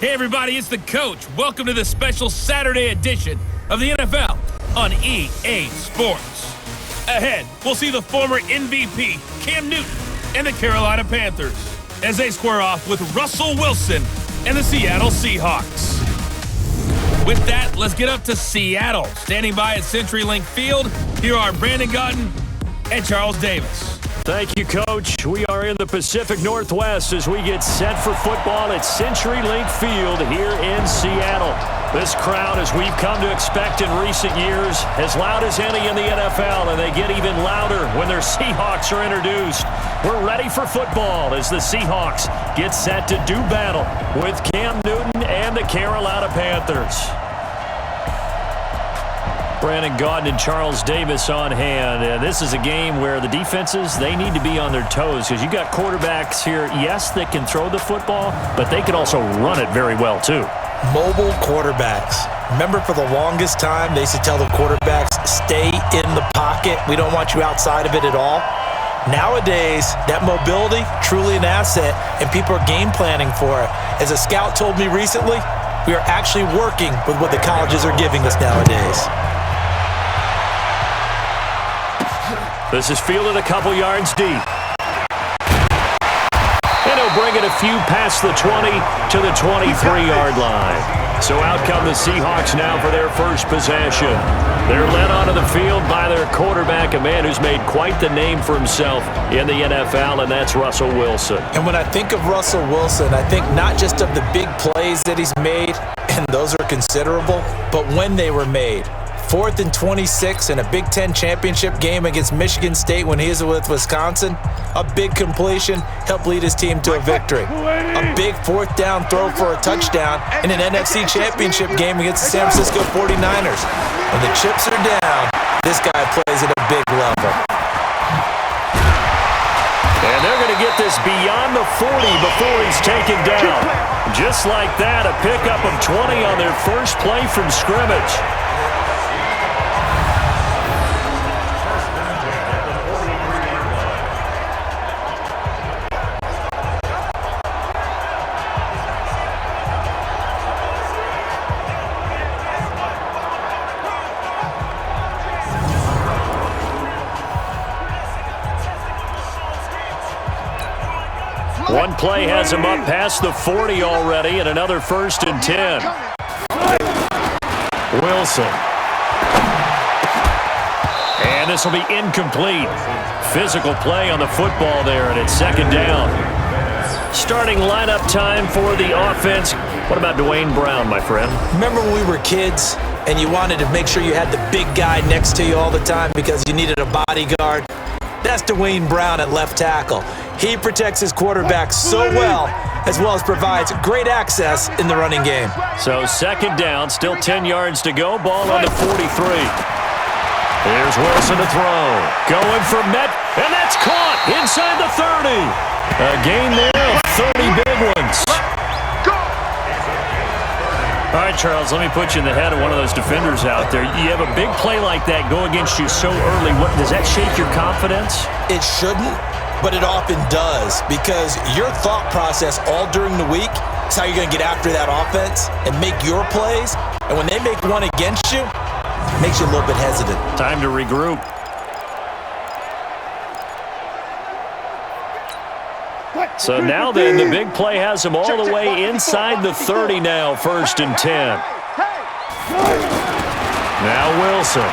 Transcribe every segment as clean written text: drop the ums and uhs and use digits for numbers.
Hey everybody, it's the coach. Welcome to the special Saturday edition of the NFL on EA Sports. Ahead, we'll see the former MVP, Cam Newton, and the Carolina Panthers as they square off with Russell Wilson and the Seattle Seahawks. With that, let's get up to Seattle. Standing by at CenturyLink Field, here are Brandon Gaudin and Charles Davis. Thank you, Coach. We are in the Pacific Northwest as we get set for football at CenturyLink Field here in Seattle. This crowd, as we've come to expect in recent years, as loud as any in the NFL, and they get even louder when their Seahawks are introduced. We're ready for football as the Seahawks get set to do battle with Cam Newton and the Carolina Panthers. Brandon Gaudin and Charles Davis on hand. This is a game where the defenses, they need to be on their toes because you got quarterbacks here, yes, that can throw the football, but they can also run it very well too. Mobile quarterbacks. Remember, for the longest time, they used to tell the quarterbacks, stay in the pocket. We don't want you outside of it at all. Nowadays, that mobility, truly an asset, and people are game planning for it. As a scout told me recently, we are actually working with what the colleges are giving us nowadays. This is fielded a couple yards deep. And he'll bring it a few past the 20 to the 23-yard line. So out come the Seahawks now for their first possession. They're led onto the field by their quarterback, a man who's made quite the name for himself in the NFL, and that's Russell Wilson. And when I think of Russell Wilson, I think not just of the big plays that he's made, and those are considerable, but when they were made. 4th and 26 in a Big Ten championship game against Michigan State when he was with Wisconsin. A big completion helped lead his team to a victory. A big 4th down throw for a touchdown in an NFC championship game against the San Francisco 49ers. When the chips are down, this guy plays at a big level. And they're going to get this beyond the 40 before he's taken down. Just like that, a pickup of 20 on their first play from scrimmage. One play has him up past the 40 already, and another 1st and 10. Wilson. And this will be incomplete. Physical play on the football there, and it's 2nd down. Starting lineup time for the offense. What about Dwayne Brown, my friend? Remember when we were kids and you wanted to make sure you had the big guy next to you all the time because you needed a bodyguard? That's Dwayne Brown at left tackle. He protects his quarterback so well as provides great access in the running game. So 2nd down, still 10 yards to go. Ball on the 43. Here's Wilson to throw. Going for Met, and that's caught inside the 30. A gain there of 30 big ones. All right, Charles, let me put you in the head of one of those defenders out there. You have a big play like that go against you so early. Does that shake your confidence? It shouldn't, but it often does, because your thought process all during the week is how you're going to get after that offense and make your plays. And when they make one against you, it makes you a little bit hesitant. Time to regroup. So now then, the big play has him all the way inside the 30 now, 1st and 10. Now Wilson.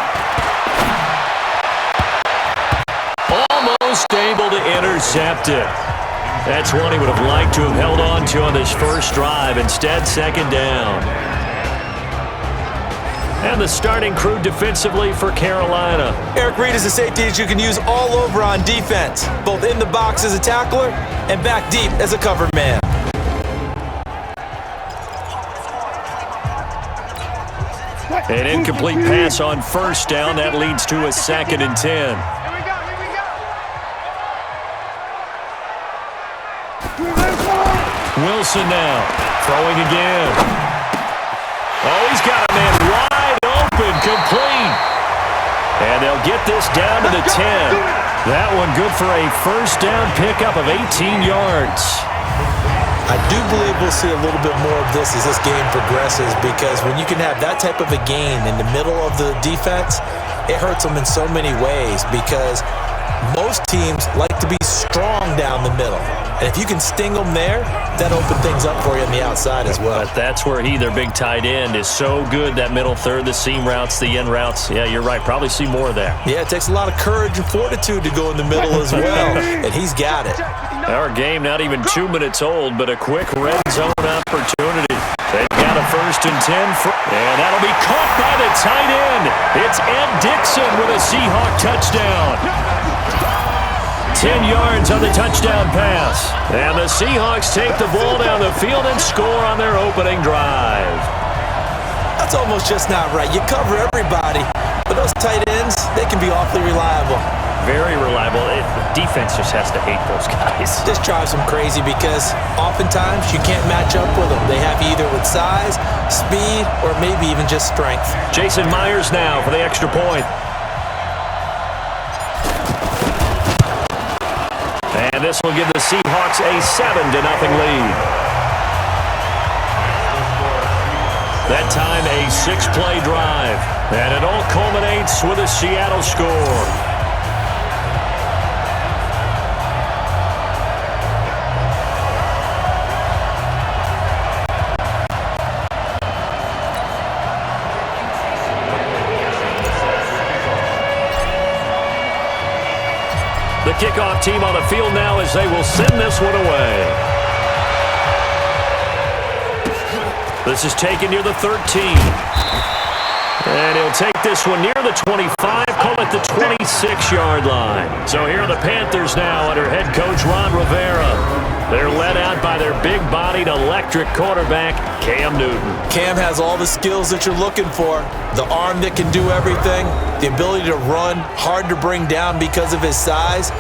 Almost able to intercept it. That's one he would have liked to have held on to on this first drive. Instead, 2nd down. And the starting crew defensively for Carolina. Eric Reed is a safety that you can use all over on defense, both in the box as a tackler and back deep as a cover man. An incomplete pass on 1st down. That leads to a 2nd and 10. Wilson now, throwing again. Oh, he's got a man wide open, complete. And they'll get this down to the 10. That one good for a 1st down pickup of 18 yards. I do believe we'll see a little bit more of this as this game progresses, because when you can have that type of a gain in the middle of the defense, it hurts them in so many ways, because most teams like to be strong down the middle. And if you can sting them there, that opens things up for you on the outside as well. But that's where their big tight end, is so good, that middle third, the seam routes, the end routes. Yeah, you're right. Probably see more of that. Yeah, it takes a lot of courage and fortitude to go in the middle as well, and he's got it. Our game not even 2 minutes old, but a quick red zone opportunity. They've got a 1st and 10, and that'll be caught by the tight end. It's Ed Dixon with a Seahawk touchdown. 10 yards on the touchdown pass. And the Seahawks take the ball down the field and score on their opening drive. That's almost just not right. You cover everybody, but those tight ends, they can be awfully reliable. Very reliable. Defense just has to hate those guys. This drives them crazy because oftentimes you can't match up with them. They have you either with size, speed, or maybe even just strength. Jason Myers now for the extra point. And this will give the Seahawks a 7-0 lead. That time a 6-play drive. And it all culminates with a Seattle score. The kickoff team on the field now as they will send this one away. This is taken near the 13. And he'll take this one near the 25, call it the 26-yard line. So here are the Panthers now under head coach Ron Rivera. They're led out by their big-bodied electric quarterback, Cam Newton. Cam has all the skills that you're looking for. The arm that can do everything, the ability to run, hard to bring down because of his size,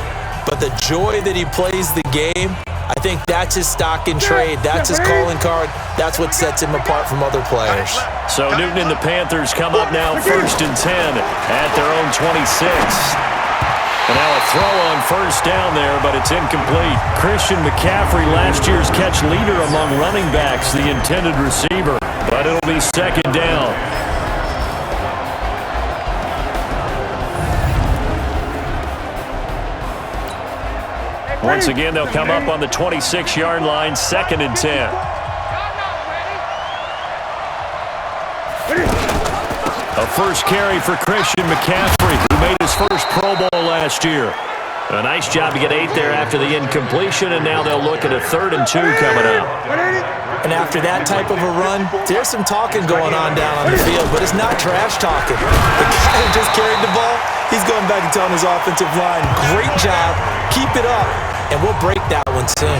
but the joy that he plays the game, I think that's his stock in trade. That's his calling card. That's what sets him apart from other players. So Newton and the Panthers come up now 1st and 10 at their own 26. And now a throw on 1st down there, but it's incomplete. Christian McCaffrey, last year's catch leader among running backs, the intended receiver. But it'll be 2nd down. Once again, they'll come up on the 26-yard line, 2nd and 10. A first carry for Christian McCaffrey, who made his first Pro Bowl last year. A nice job to get 8 there after the incompletion, and now they'll look at a 3rd and 2 coming up. And after that type of a run, there's some talking going on down on the field, but it's not trash talking. The guy who just carried the ball, he's going back and telling his offensive line, great job, keep it up, and we'll break that one soon.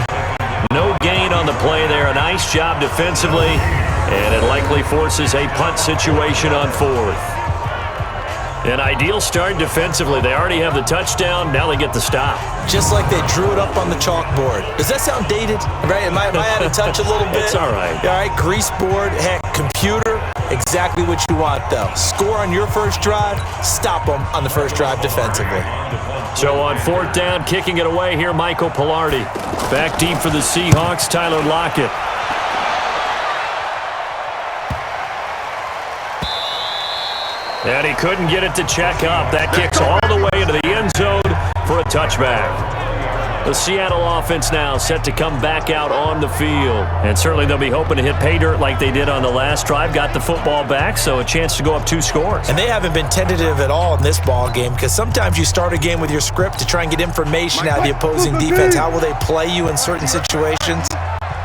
No gain on the play there. A nice job defensively, and it likely forces a punt situation on 4th. An ideal start defensively. They already have the touchdown. Now they get the stop. Just like they drew it up on the chalkboard. Does that sound dated? Right? Am I out of touch a little bit? It's all right. All right, grease board, heck, computer, exactly what you want, though. Score on your first drive, stop them on the first drive defensively. So on 4th down, kicking it away here, Michael Pilardi. Back deep for the Seahawks, Tyler Lockett. And he couldn't get it to check up. That kicks all the way into the end zone for a touchback. The Seattle offense now set to come back out on the field. And certainly they'll be hoping to hit pay dirt like they did on the last drive. Got the football back, so a chance to go up 2 scores. And they haven't been tentative at all in this ball game, because sometimes you start a game with your script to try and get information out of the opposing defense. How will they play you in certain situations?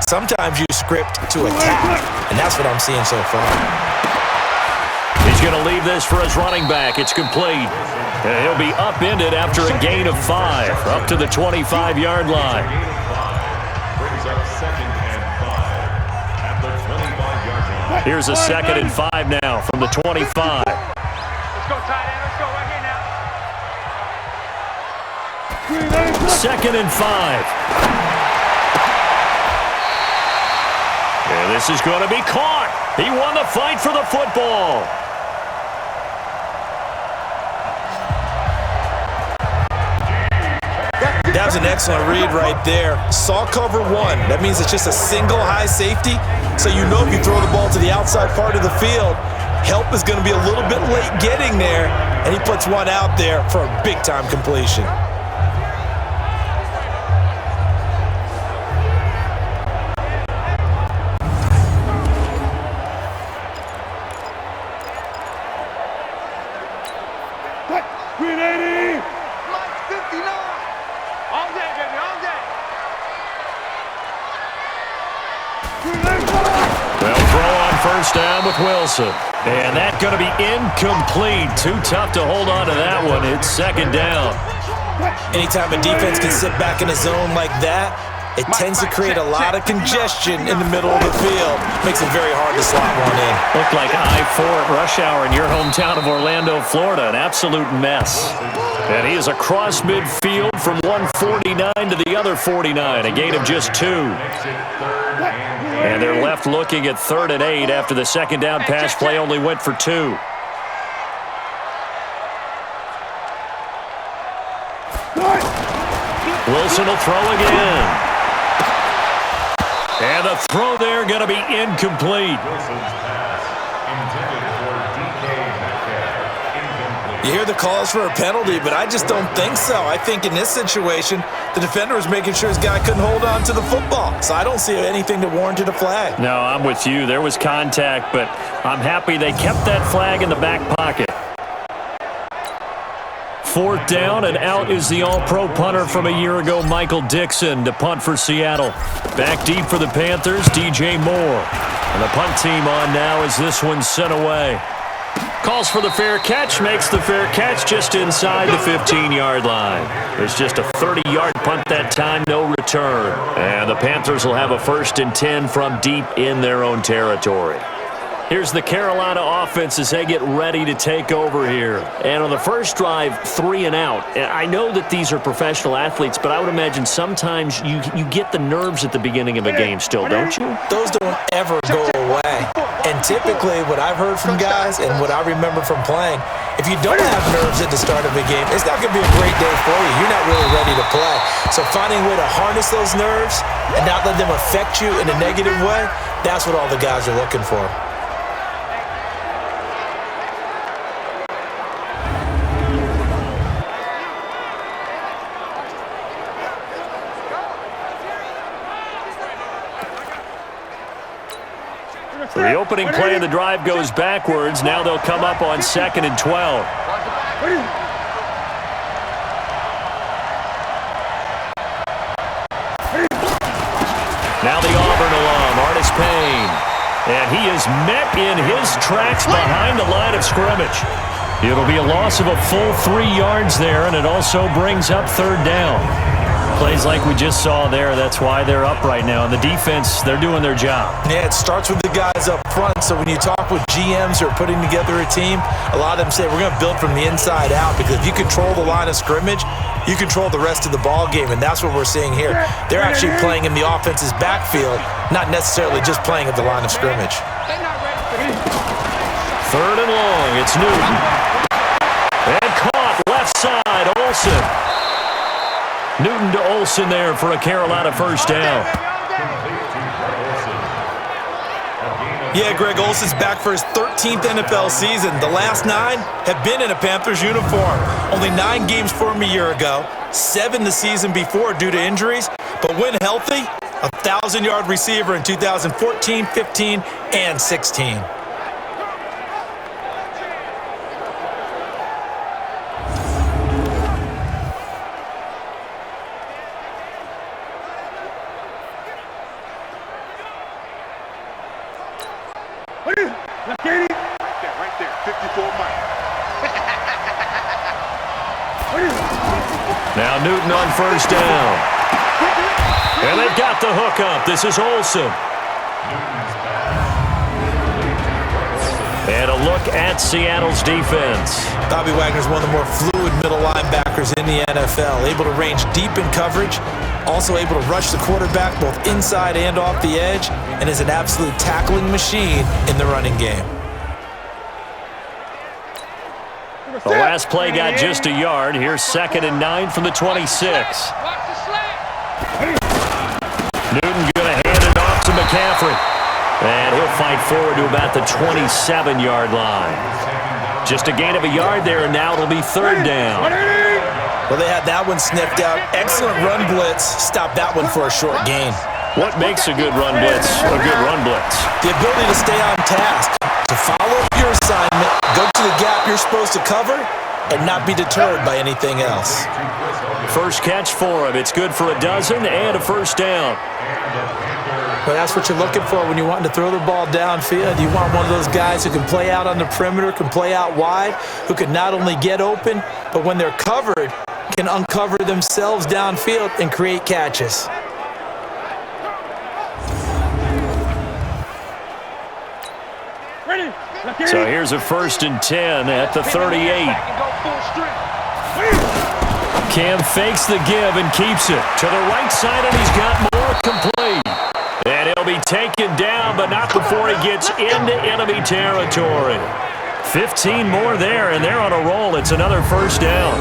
Sometimes you script to attack, and that's what I'm seeing so far. He's going to leave this for his running back. It's complete. And he'll be upended after a gain of 5, up to the 25-yard line. Here's a 2nd and 5 now from the 25. Let's go, tight end. Let's go right here now. 2nd and 5. And this is going to be caught. He won the fight for the football. an excellent read right there. Saw cover one. That means it's just a single high safety. So you know if you throw the ball to the outside part of the field, help is going to be a little bit late getting there, and he puts one out there for a big-time completion. They'll throw on first down with Wilson. And that's going to be incomplete. Too tough to hold on to that one. It's second down. Anytime a defense can sit back in a zone like that, it tends to create a lot of congestion in the middle of the field. Makes it very hard to slot one in. Looked like I-4 at rush hour in your hometown of Orlando, Florida. An absolute mess. And he is across midfield from one 49 to the other 49. A gain of just 2. And they're left looking at 3rd and 8 after the second down pass play only went for 2. Wilson will throw again. And the throw there going to be incomplete. You hear the calls for a penalty, but I just don't think so. I think in this situation, the defender was making sure his guy couldn't hold on to the football. So I don't see anything that warranted a flag. No, I'm with you. There was contact, but I'm happy they kept that flag in the back pocket. 4th down, and out is the all-pro punter from a year ago, Michael Dixon, to punt for Seattle. Back deep for the Panthers, DJ Moore. And the punt team on now as this one's sent away. Calls for the fair catch, makes the fair catch just inside the 15-yard line. There's just a 30-yard punt that time, no return. And the Panthers will have a 1st and 10 from deep in their own territory. Here's the Carolina offense as they get ready to take over here. And on the first drive, 3 and out. I know that these are professional athletes, but I would imagine sometimes you get the nerves at the beginning of a game still, don't you? Those don't ever go away. And typically what I've heard from guys and what I remember from playing, if you don't have nerves at the start of a game, it's not going to be a great day for you. You're not really ready to play. So finding a way to harness those nerves and not let them affect you in a negative way, that's what all the guys are looking for. The opening play of the drive goes backwards. Now they'll come up on 2nd and 12. Now the Auburn alum, Artis Payne. And he is met in his tracks behind the line of scrimmage. It'll be a loss of a full 3 yards there, and it also brings up 3rd down. Plays like we just saw there. That's why they're up right now. And the defense, they're doing their job. Yeah, it starts with the guys up front. So when you talk with GMs who are putting together a team, a lot of them say we're going to build from the inside out, because if you control the line of scrimmage, you control the rest of the ball game, and that's what we're seeing here. They're actually playing in the offense's backfield, not necessarily just playing at the line of scrimmage. 3rd and long. It's Newton. And caught left side, Olsen. Newton to Olsen there for a Carolina 1st down. Yeah, Greg, Olsen's back for his 13th NFL season. The last 9 have been in a Panthers uniform. Only 9 games for him a year ago, 7 the season before due to injuries. But when healthy, a 1,000-yard receiver in 2014, 15, and 16. Right there, 54 Mike. Now Newton on 1st down. And they've got the hook up. This is Olsen. And a look at Seattle's defense. Bobby Wagner's one of the more fluid middle linebackers in the NFL, able to range deep in coverage, also able to rush the quarterback both inside and off the edge, and is an absolute tackling machine in the running game. The last play got just a yard. Here's 2nd and 9 from the 26. Watch the Newton going to hand it off to McCaffrey. And he'll fight forward to about the 27-yard line. Just a gain of a yard there, and now it'll be third down. Well, they had that one sniffed out. Excellent run blitz. Stop that one for a short gain. What makes a good run blitz a good run blitz? The ability to stay on task, to follow your assignment, go to the gap you're supposed to cover, and not be deterred by anything else. First catch for him. It's good for a dozen and a first down. But that's what you're looking for when you're wanting to throw the ball downfield. You want one of those guys who can play out on the perimeter, can play out wide, who can not only get open, but when they're covered, can uncover themselves downfield and create catches. So here's a 1st and 10 at the 38. Cam fakes the give and keeps it to the right side, and he's got more complete. And he'll be taken down, but not before he gets into enemy territory. 15 more there, and they're on a roll. It's another first down.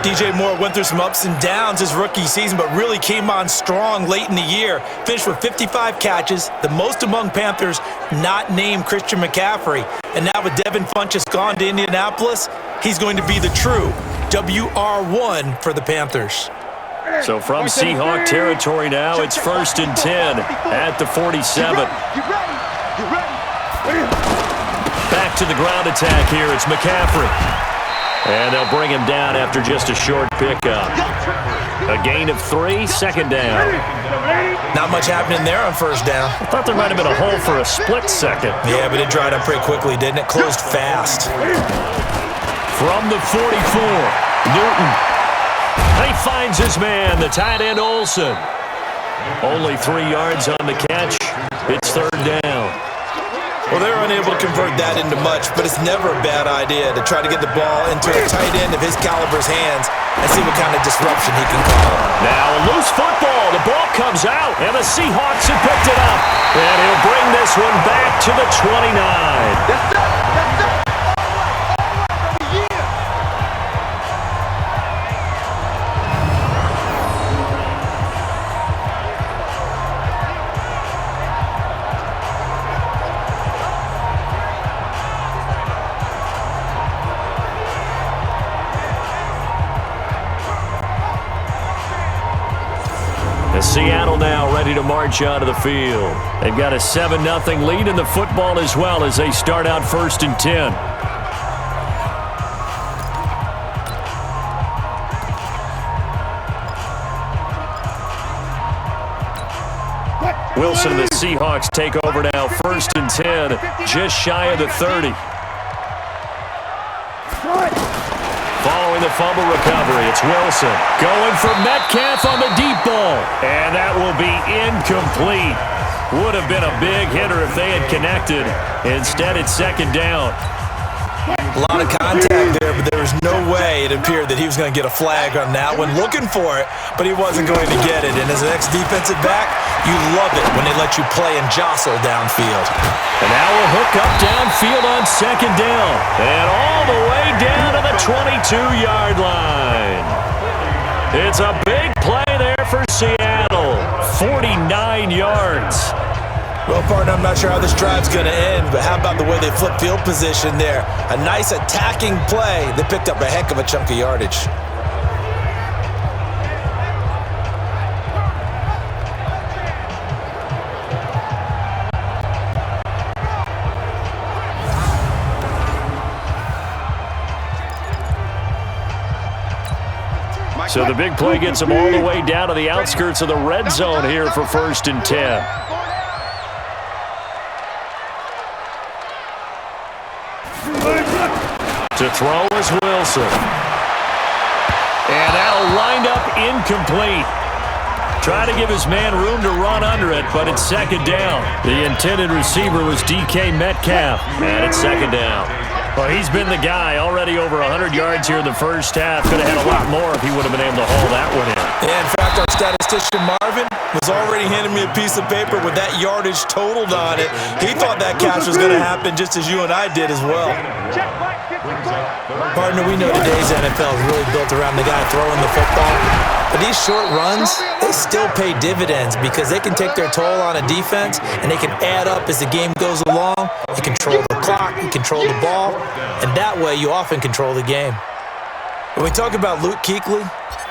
DJ Moore went through some ups and downs his rookie season, but really came on strong late in the year. Finished with 55 catches, the most among Panthers not named Christian McCaffrey. And now with Devin Funchess gone to Indianapolis, he's going to be the true WR1 for the Panthers. So from Seahawk territory now, it's 1st and 10 at the 47. Back to the ground attack here. It's McCaffrey. And they'll bring him down after just a short pickup. A gain of 3, second down. Not much happening there on first down. I thought there might have been a hole for a split second. Yeah, but it dried up pretty quickly, didn't it? Closed fast. From the 44, Newton. He finds his man, the tight end Olsen. Only 3 yards on the catch. It's third down. Well, they're unable to convert that into much, but it's never a bad idea to try to get the ball into a tight end of his caliber's hands and see what kind of disruption he can cause. Now a loose football. The ball comes out, and the Seahawks have picked it up. And he'll bring this one back to the 29. That's it. Seattle now ready to march out of the field. They've got a 7-0 lead in the football as well as they start out 1st and 10. Wilson and the Seahawks take over now, 1st and 10, just shy of the 30. Following the fumble recovery, it's Wilson going for Metcalf on the deep ball. And that will be incomplete. Would have been a big hitter if they had connected. Instead, it's second down. A lot of contact there, but there was no way it appeared that he was going to get a flag on that one. Looking for it, but he wasn't going to get it. And as an ex-defensive back, you love it when they let you play and jostle downfield. And now we'll hook up downfield on second down. And all the way down to the 22-yard line. It's a big play there for Seattle. 49 yards. Well, partner, I'm not sure how this drive's going to end, but how about the way they flip field position there? A nice attacking play. They picked up a heck of a chunk of yardage. So the big play gets them all the way down to the outskirts of the red zone here for 1st and 10. To throw is Wilson. And that'll wind up incomplete. Try to give his man room to run under it, but it's second down. The intended receiver was DK Metcalf, and it's second down. Well, he's been the guy, already over 100 yards here in the first half. Could have had a lot more if he would have been able to haul that one in. Yeah, in fact, our statistician Marvin was already handing me a piece of paper with that yardage totaled on it. He thought that catch was going to happen just as you and I did as well. Partner, we know today's NFL is really built around the guy throwing the football. But these short runs, they still pay dividends because they can take their toll on a defense and they can add up as the game goes along. You control the clock, you control the ball, and that way you often control the game. When we talk about Luke Kuechly,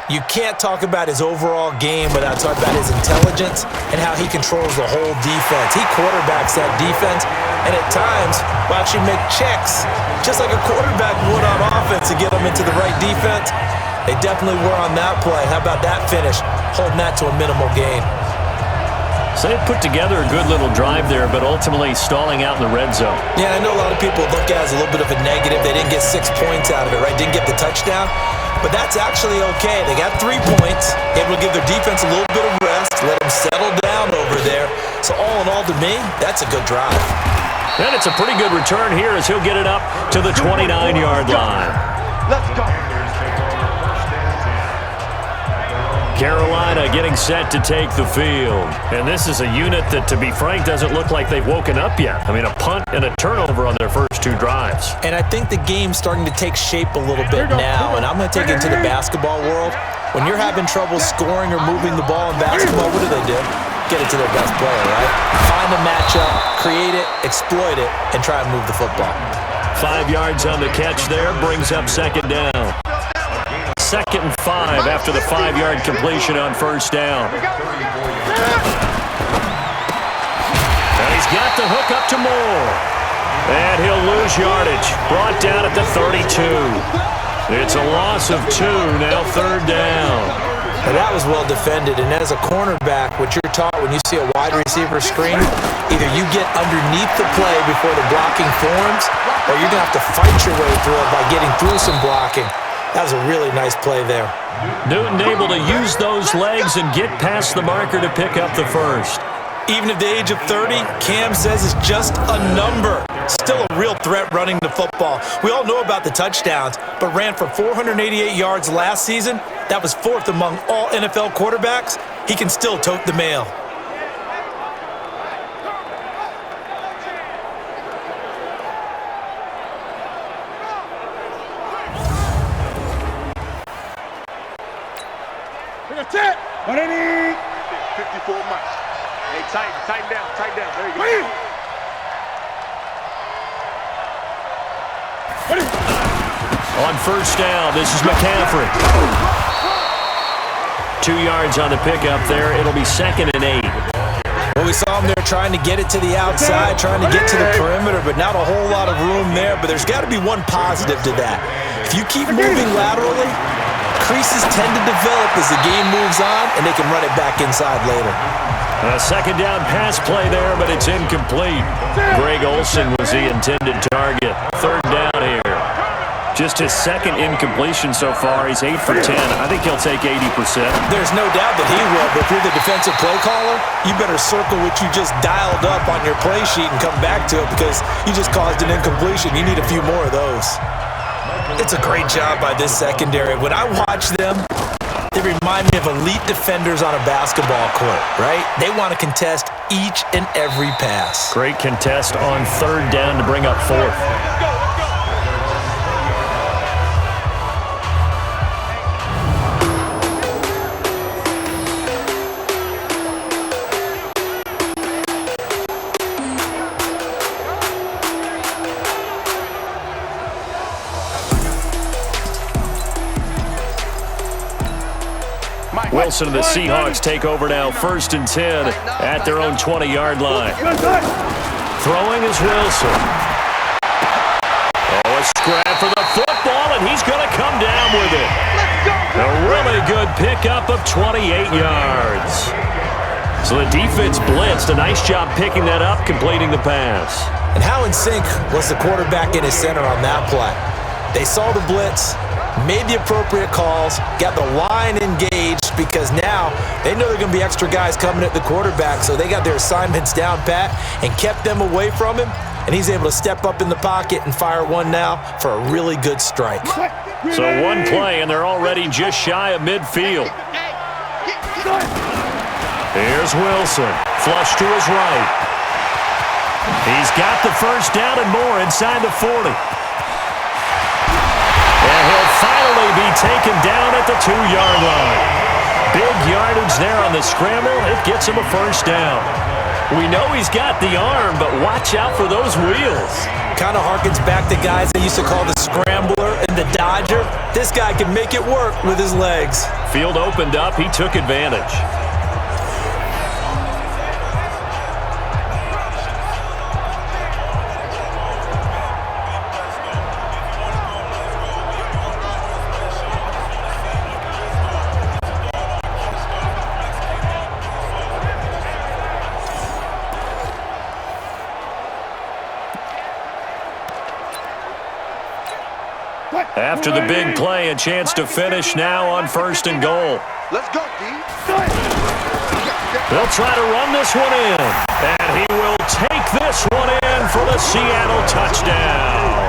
you can't talk about his overall game without talking about his intelligence and how he controls the whole defense. He quarterbacks that defense, and at times will actually make checks, just like a quarterback would on offense to get them into the right defense. They definitely were on that play. How about that finish? Holding that to a minimal gain. So they put together a good little drive there, but ultimately stalling out in the red zone. Yeah, I know a lot of people look at it as a little bit of a negative. They didn't get 6 points out of it, right? Didn't get the touchdown. But that's actually okay. They got 3 points, able to give their defense a little bit of rest, let them settle down over there. So all in all, to me, that's a good drive. And it's a pretty good return here as he'll get it up to the 29-yard line. Let's go. Carolina getting set to take the field. And this is a unit that, to be frank, doesn't look like they've woken up yet. I mean, a punt and a turnover on their first 2 drives. And I think the game's starting to take shape a little bit now, and I'm going to take it into the basketball world. When you're having trouble scoring or moving the ball in basketball, what do? Get it to their best player, right? Find a matchup, create it, exploit it, and try and move the football. 5 yards on the catch there, brings up second down. 2nd and 5 after the 5-yard completion on first down. And he's got the hook up to Moore. And he'll lose yardage. Brought down at the 32. It's a loss of 2, now 3rd down. Now that was well defended, and as a cornerback, what you're taught when you see a wide receiver screen, either you get underneath the play before the blocking forms, or you're going to have to fight your way through it by getting through some blocking. That was a really nice play there. Newton able to use those legs and get past the marker to pick up the first. Even at the age of 30, Cam says it's just a number. Still a real threat running the football. We all know about the touchdowns, but ran for 488 yards last season. That was 4th among all NFL quarterbacks. He can still tote the mail. That's it. 54 miles. Hey, tighten down. There you go. On first down, this is McCaffrey. 2 yards on the pickup there. It'll be 2nd and 8. Well, we saw him there trying to get it to the outside, trying to get to the perimeter, but not a whole lot of room there. But there's got to be one positive to that. If you keep moving laterally, creases tend to develop as the game moves on, and they can run it back inside later. A 2nd down pass play there, but it's incomplete. Greg Olsen was the intended target. 3rd down here. Just his 2nd incompletion so far. He's 8 for 10. I think he'll take 80%. There's no doubt that he will, but if you're the defensive play caller, you better circle what you just dialed up on your play sheet and come back to it because you just caused an incompletion. You need a few more of those. It's a great job by this secondary. When I watch them, they remind me of elite defenders on a basketball court, right? They want to contest each and every pass. Great contest on 3rd down to bring up 4th. Wilson and the Seahawks take over now, 1st and 10 at their own 20-yard line. Throwing is Wilson. Oh, a scrap for the football, and he's going to come down with it. A really good pickup of 28 yards. So the defense blitzed. A nice job picking that up, completing the pass. And how in sync was the quarterback in his center on that play? They saw the blitz, made the appropriate calls, got the line engaged because now they know there are going to be extra guys coming at the quarterback, so they got their assignments down pat and kept them away from him, and he's able to step up in the pocket and fire one now for a really good strike. So one play, and they're already just shy of midfield. Here's Wilson, flush to his right. He's got the first down and more inside the 40. finally be taken down at the 2-yard line. Big yardage there on the scramble. It gets him a first down. We know he's got the arm, but watch out for those wheels. Kind of harkens back to guys they used to call the scrambler and the dodger. This guy can make it work with his legs. Field opened up. He took advantage. After the big play, a chance to finish now on 1st and goal. Let's go, D. They'll try to run this one in. And he will take this one in for the Seattle touchdown.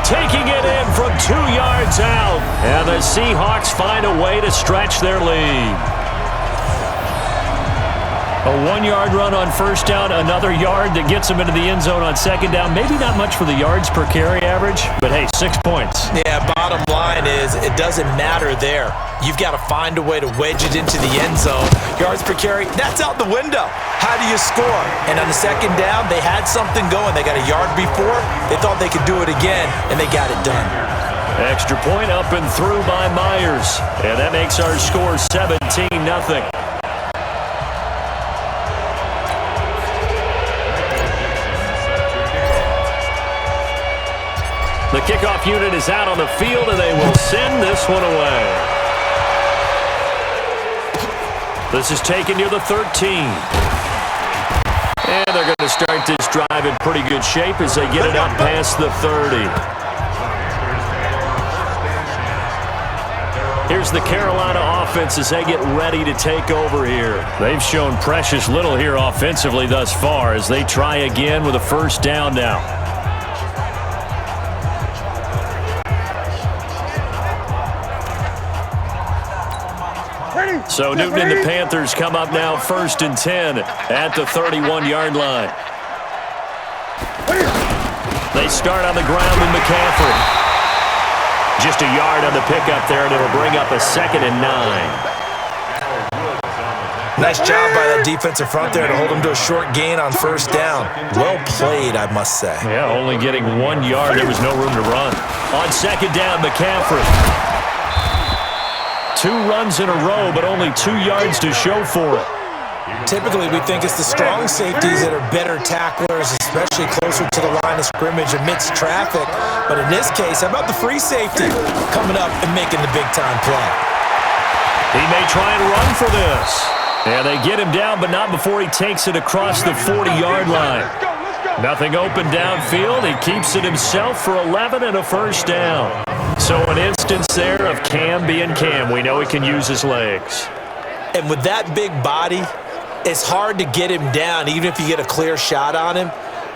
Taking it in from 2 yards out. And the Seahawks find a way to stretch their lead. A 1-yard run on 1st down, another yard that gets them into the end zone on 2nd down. Maybe not much for the yards per carry average, but hey, 6 points. Yeah, bottom line is it doesn't matter there. You've got to find a way to wedge it into the end zone. Yards per carry, that's out the window. How do you score? And on the 2nd down, they had something going. They got a yard before. They thought they could do it again, and they got it done. Extra point up and through by Myers. And that makes our score 17-0. The kickoff unit is out on the field, and they will send this one away. This is taken near the 13. And they're going to start this drive in pretty good shape as they get it up past the 30. Here's the Carolina offense as they get ready to take over here. They've shown precious little here offensively thus far as they try again with a 1st down now. So Newton and the Panthers come up now 1st and 10 at the 31-yard line. They start on the ground with McCaffrey. Just a yard on the pickup there, and it'll bring up a 2nd and 9. Nice job by that defensive front there to hold them to a short gain on 1st down. Well played, I must say. Yeah, only getting 1 yard. There was no room to run. On 2nd down, McCaffrey. 2 runs in a row, but only 2 yards to show for it. Typically, we think it's the strong safeties that are better tacklers, especially closer to the line of scrimmage amidst traffic. But in this case, how about the free safety coming up and making the big-time play? He may try and run for this. And they get him down, but not before he takes it across the 40-yard line. Nothing open downfield. He keeps it himself for 11 and a 1st down. So an instance there of Cam being Cam. We know he can use his legs. And with that big body, it's hard to get him down, even if you get a clear shot on him.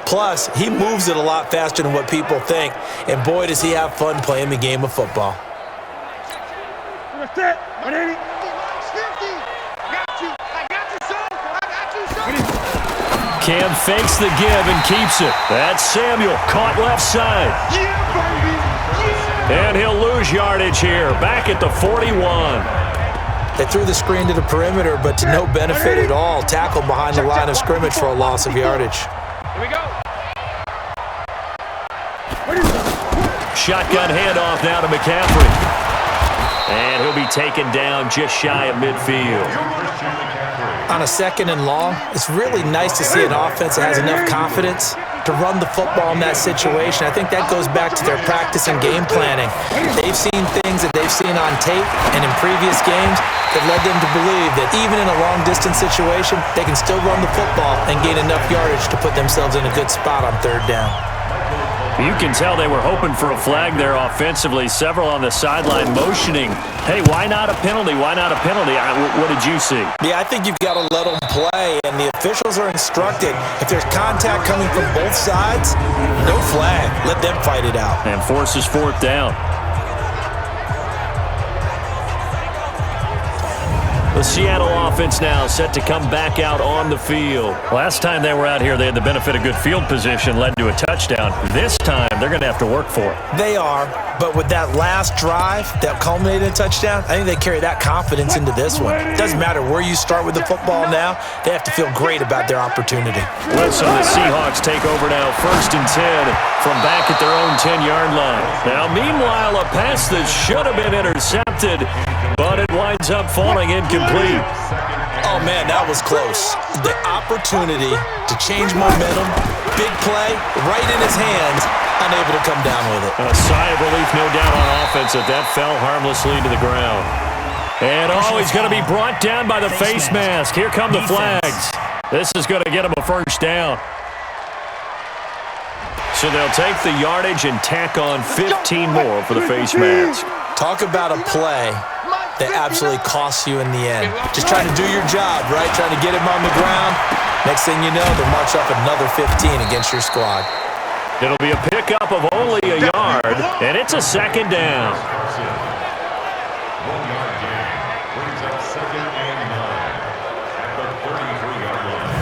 Plus, he moves it a lot faster than what people think. And boy, does he have fun playing the game of football. Cam fakes the give and keeps it. That's Samuel, caught left side. Yeah, baby. Yeah. And he'll lose yardage here, back at the 41. They threw the screen to the perimeter, but to no benefit at all. Tackled behind the line of scrimmage for a loss of yardage. Here we go. Shotgun handoff now to McCaffrey. And he'll be taken down just shy of midfield. On a 2nd and long, it's really nice to see an offense that has enough confidence to run the football in that situation. I think that goes back to their practice and game planning. They've seen things that they've seen on tape and in previous games that led them to believe that even in a long-distance situation, they can still run the football and gain enough yardage to put themselves in a good spot on 3rd down. You can tell they were hoping for a flag there offensively. Several on the sideline motioning. Hey, why not a penalty? Why not a penalty? What did you see? Yeah, I think you've got to let them play, and the officials are instructed. If there's contact coming from both sides, no flag. Let them fight it out. And forces 4th down. The Seattle offense now set to come back out on the field. Last time they were out here, they had the benefit of good field position, led to a touchdown. This time, they're going to have to work for it. They are, but with that last drive that culminated in a touchdown, I think they carry that confidence into this one. It doesn't matter where you start with the football now, they have to feel great about their opportunity. Wilson, the Seahawks take over now, 1st and 10 from back at their own 10-yard line. Now, meanwhile, a pass that should have been intercepted, but it winds up falling incomplete. Oh, man, that was close. The opportunity to change momentum, big play, right in his hands, unable to come down with it. A sigh of relief, no doubt, on offense that fell harmlessly to the ground. And he's going to be brought down by the face mask. Here come the flags. This is going to get him a first down. So they'll take the yardage and tack on 15 more for the face mask. Talk about a play that absolutely costs you in the end. Just trying to do your job, right? Trying to get him on the ground. Next thing you know, they'll march up another 15 against your squad. It'll be a pickup of only a yard, and it's a second down. 1 yard gain. Brings up 2nd and 9 at the 33-yard line.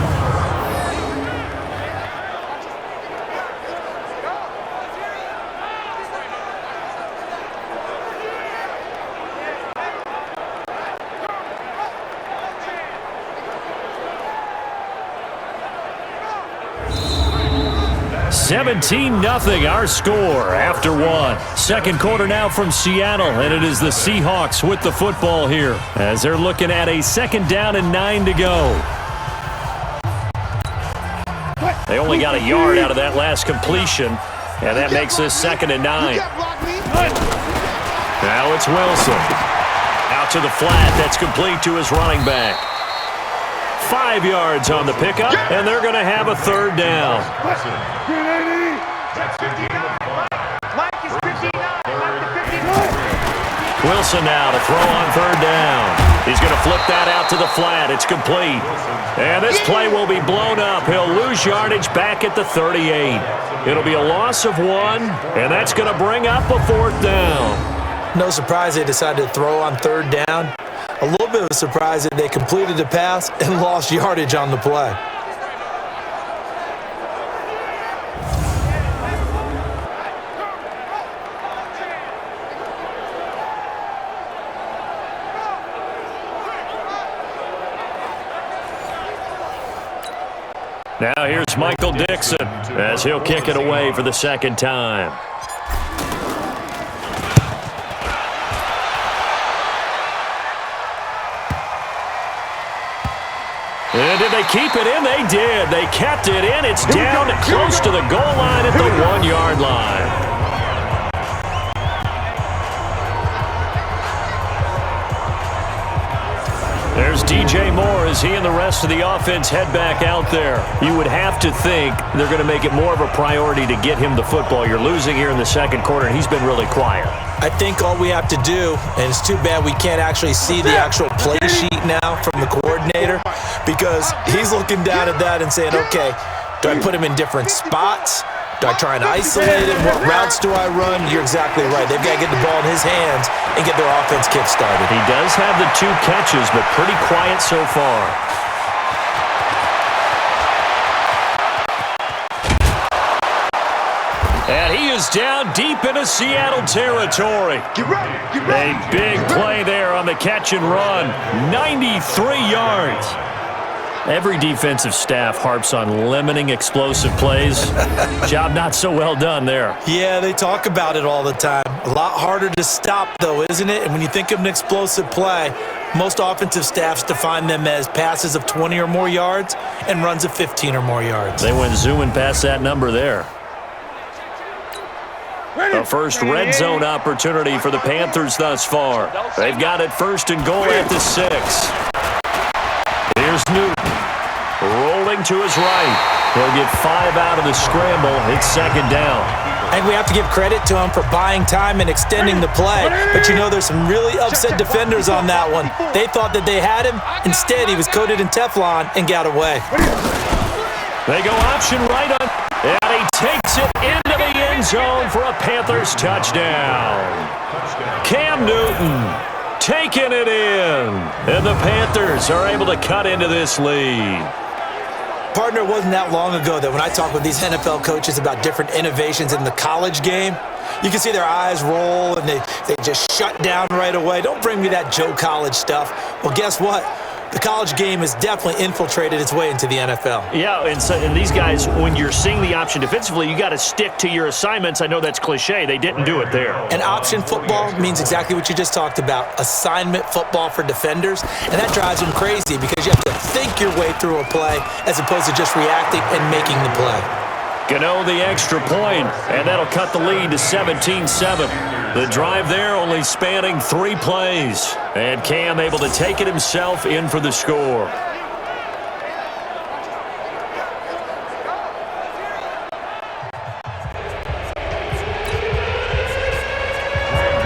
17-0 our score after one. Second quarter now from Seattle, and it is the Seahawks with the football here as they're looking at a 2nd down and 9 to go. They only got a yard out of that last completion, and that makes this 2nd and 9. Now it's Wilson. Out to the flat. That's complete to his running back. 5 yards on the pickup, and they're going to have a 3rd down. Wilson now to throw on 3rd down. He's going to flip that out to the flat. It's complete. And this play will be blown up. He'll lose yardage back at the 38. It'll be a loss of 1, and that's going to bring up a 4th down. No surprise they decided to throw on 3rd down. A little bit of a surprise that they completed the pass and lost yardage on the play. Now here's Michael Dixon as he'll kick it away for the 2nd time. And did they keep it in? They did. They kept it in. It's down close to the goal line at the 1-yard line. There's DJ Moore as he and the rest of the offense head back out there. You would have to think they're going to make it more of a priority to get him the football. You're losing here in the 2nd quarter, and he's been really quiet. I think all we have to do, and it's too bad we can't actually see the actual play sheet now from the coordinator, because he's looking down at that and saying, okay, do I put him in different spots? Do I try and isolate him? What routes do I run? You're exactly right. They've got to get the ball in his hands and get their offense kick-started. He does have the 2 catches, but pretty quiet so far. And he is down deep into Seattle territory. A big play there on the catch and run. 93 yards. Every defensive staff harps on limiting explosive plays. Job not so well done there. Yeah, they talk about it all the time. A lot harder to stop, though, isn't it? And when you think of an explosive play, most offensive staffs define them as passes of 20 or more yards and runs of 15 or more yards. They went zooming past that number there. The first red zone opportunity for the Panthers thus far. They've got it 1st and goal at the 6. Here's Newton. Rolling to his right. He'll get 5 out of the scramble. It's 2nd down. I think we have to give credit to him for buying time and extending the play. But, you know, there's some really upset defenders on that one. They thought that they had him. Instead, he was coated in Teflon and got away. They go option right on. And he takes it into the end zone for a Panthers touchdown. Cam Newton. taking it in. And the Panthers are able to cut into this lead. Partner, it wasn't that long ago that when I talk with these NFL coaches about different innovations in the college game, you can see their eyes roll and they just shut down right away. Don't bring me that Joe College stuff. Well, guess what? The college game has definitely infiltrated its way into the NFL. Yeah, and these guys, when you're seeing the option defensively, you got to stick to your assignments. I know that's cliche. They didn't do it there. And option football means exactly what you just talked about, assignment football for defenders. And that drives them crazy because you have to think your way through a play as opposed to just reacting and making the play. Gano the extra point, and that'll cut the lead to 17-7. The drive there only spanning 3 plays. And Cam able to take it himself in for the score.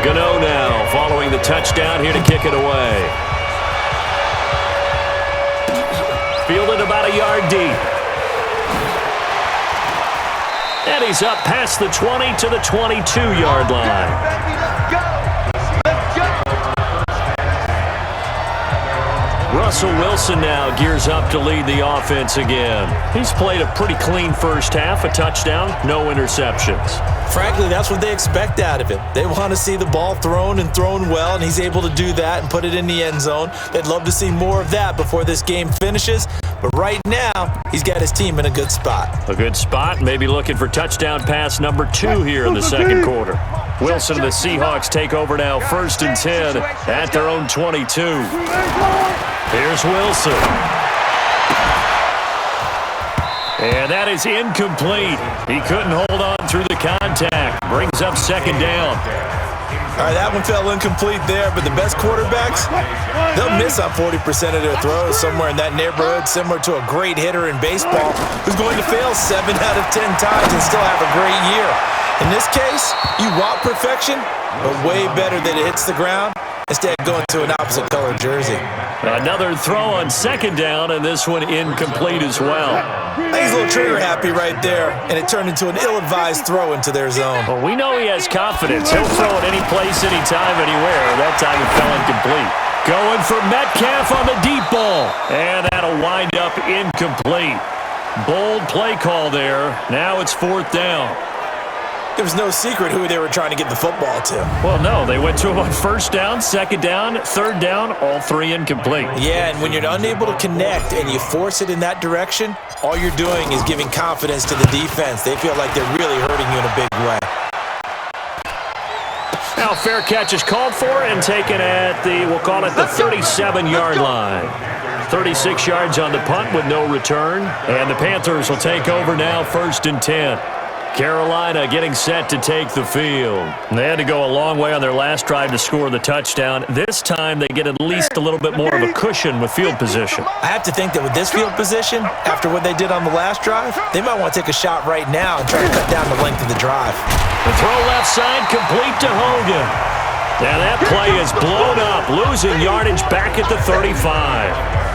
Gano now following the touchdown here to kick it away. Fielded about a yard deep. And he's up past the 20 to the 22-yard line. Russell Wilson now gears up to lead the offense again. He's played a pretty clean first half, a touchdown, no interceptions. Frankly, that's what they expect out of him. They want to see the ball thrown and thrown well, and he's able to do that and put it in the end zone. They'd love to see more of that before this game finishes. But right now, he's got his team in a good spot. A good spot, maybe looking for touchdown pass number 2 here in the second quarter. Wilson and the Seahawks take over now, 1st and 10 at their own 22. Here's Wilson. And that is incomplete. He couldn't hold on through the contact. Brings up 2nd down. All right, that one fell incomplete there, but the best quarterbacks, they'll miss on 40% of their throws somewhere in that neighborhood, similar to a great hitter in baseball who's going to fail 7 out of 10 times and still have a great year. In this case, you want perfection, but way better that it hits the ground instead of going to an opposite color jersey. Another throw on 2nd down, and this one incomplete as well. He's a little trigger happy right there, and it turned into an ill-advised throw into their zone. Well, we know he has confidence. He'll throw it any place, anytime, anywhere. That time it fell incomplete. Going for Metcalf on the deep ball, and that'll wind up incomplete. Bold play call there. Now it's 4th down. It was no secret who they were trying to get the football to. Well, no, they went to him on 1st down, 2nd down, 3rd down, all 3 incomplete. Yeah, and when you're unable to connect and you force it in that direction, all you're doing is giving confidence to the defense. They feel like they're really hurting you in a big way. Now fair catch is called for and taken at the, we'll call it the 37-yard line. 36 yards on the punt with no return. And the Panthers will take over now, 1st and 10. Carolina getting set to take the field. They had to go a long way on their last drive to score the touchdown. This time they get at least a little bit more of a cushion with field position. I have to think that with this field position, after what they did on the last drive, they might want to take a shot right now and try to cut down the length of the drive. The throw left side complete to Hogan. Now that play is blown up, losing yardage back at the 35.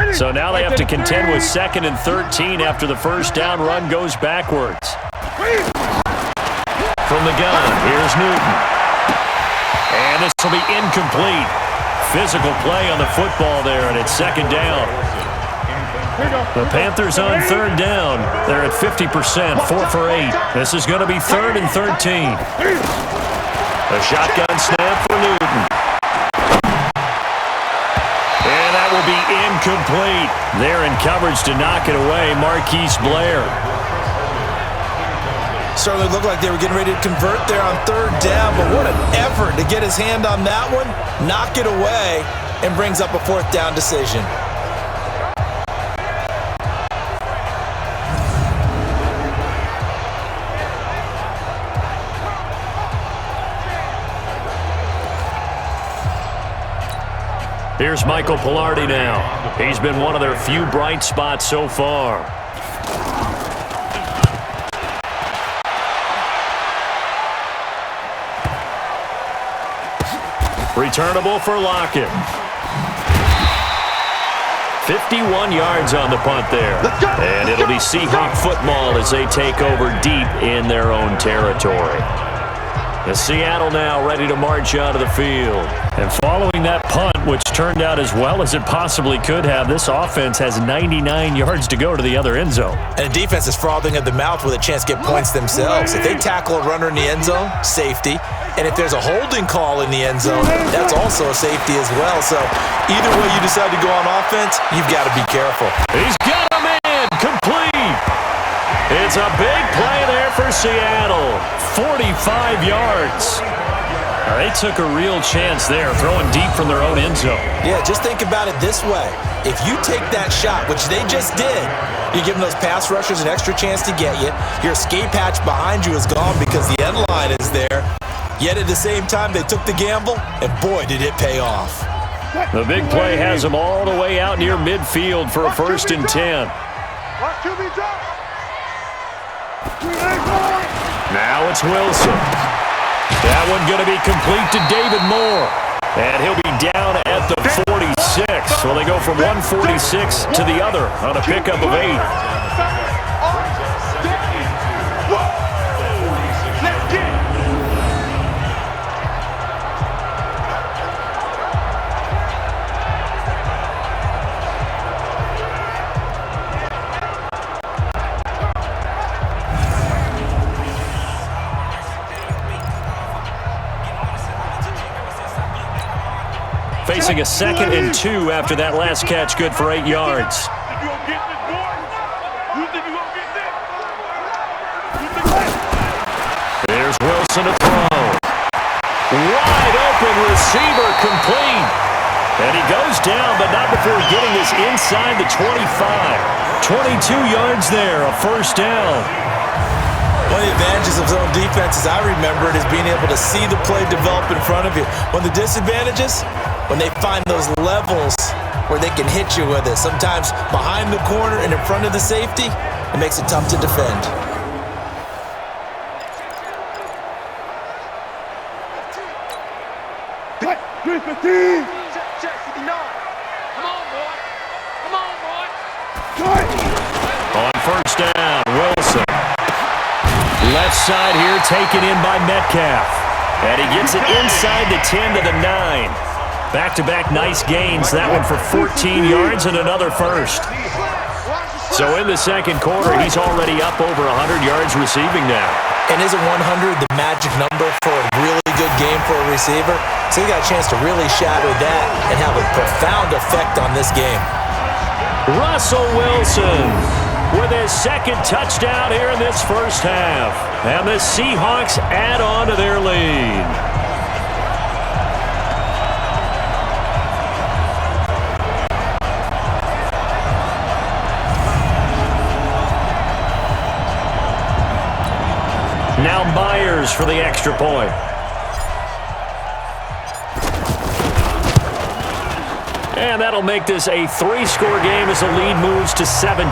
So now they have to contend with 2nd and 13 after the 1st down run goes backwards. From the gun, here's Newton. And this will be incomplete. Physical play on the football there, and it's 2nd down. The Panthers on 3rd down. They're at 50%, 4 for 8. This is going to be 3rd and 13. A shotgun snap for Newton. And that will be incomplete. They're in coverage to knock it away, Marquise Blair. Certainly looked like they were getting ready to convert there on 3rd down, but what an effort to get his hand on that one, knock it away, and brings up a 4th down decision. Here's Michael Pilardi now. He's been one of their few bright spots so far. Returnable for Lockett. 51 yards on the punt there. And it'll be Seahawk football as they take over deep in their own territory. The Seattle now ready to march out of the field. And following that punt, which turned out as well as it possibly could have, this offense has 99 yards to go to the other end zone. And the defense is frothing at the mouth with a chance to get points themselves. If they tackle a runner in the end zone, safety. And if there's a holding call in the end zone, that's also a safety as well. So either way you decide to go on offense, you've got to be careful. He's got a man complete. It's a big play there for Seattle. 45 yards. They took a real chance there, throwing deep from their own end zone. Yeah, just think about it this way. If you take that shot, which they just did, you're giving those pass rushers an extra chance to get you. Your escape hatch behind you is gone because the end line is there. Yet at the same time, they took the gamble, and boy, did it pay off. The big play has them all the way out near midfield for a 1st and 10. Now it's Wilson. That one going to be complete to David Moore. And he'll be down at the 46. So they go from 146 to the other on a pickup of 8. Facing a 2nd and 2 after that last catch, good for 8 yards. There's Wilson to throw. Wide open receiver complete. And he goes down, but not before getting this inside the 25. 22 yards there, a 1st down. One of the advantages of zone defense, as I remember it, is being able to see the play develop in front of you. One of the disadvantages, when they find those levels where they can hit you with it, sometimes behind the corner and in front of the safety, it makes it tough to defend. On 1st down, Wilson. Left side here taken in by Metcalf. And he gets it inside the 10 to the 9. Back-to-back nice gains. That one for 14 yards and another 1st. So in the 2nd quarter, he's already up over 100 yards receiving now. And isn't 100 the magic number for a really good game for a receiver? So he got a chance to really shatter that and have a profound effect on this game. Russell Wilson with his 2nd touchdown here in this 1st half. And the Seahawks add on to their lead. Now Myers for the extra point. And that'll make this a 3-score game as the lead moves to 17.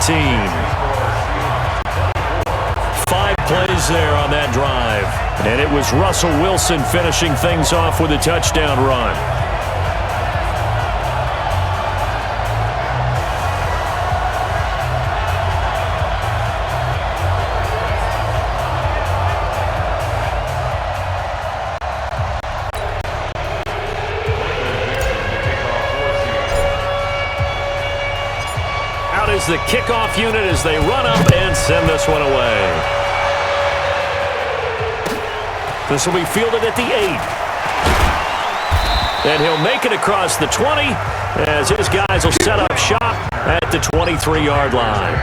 5 plays there on that drive. And it was Russell Wilson finishing things off with a touchdown run. Is the kickoff unit as they run up and send this one away. This will be fielded at the 8. And he'll make it across the 20 as his guys will set up shop at the 23-yard line.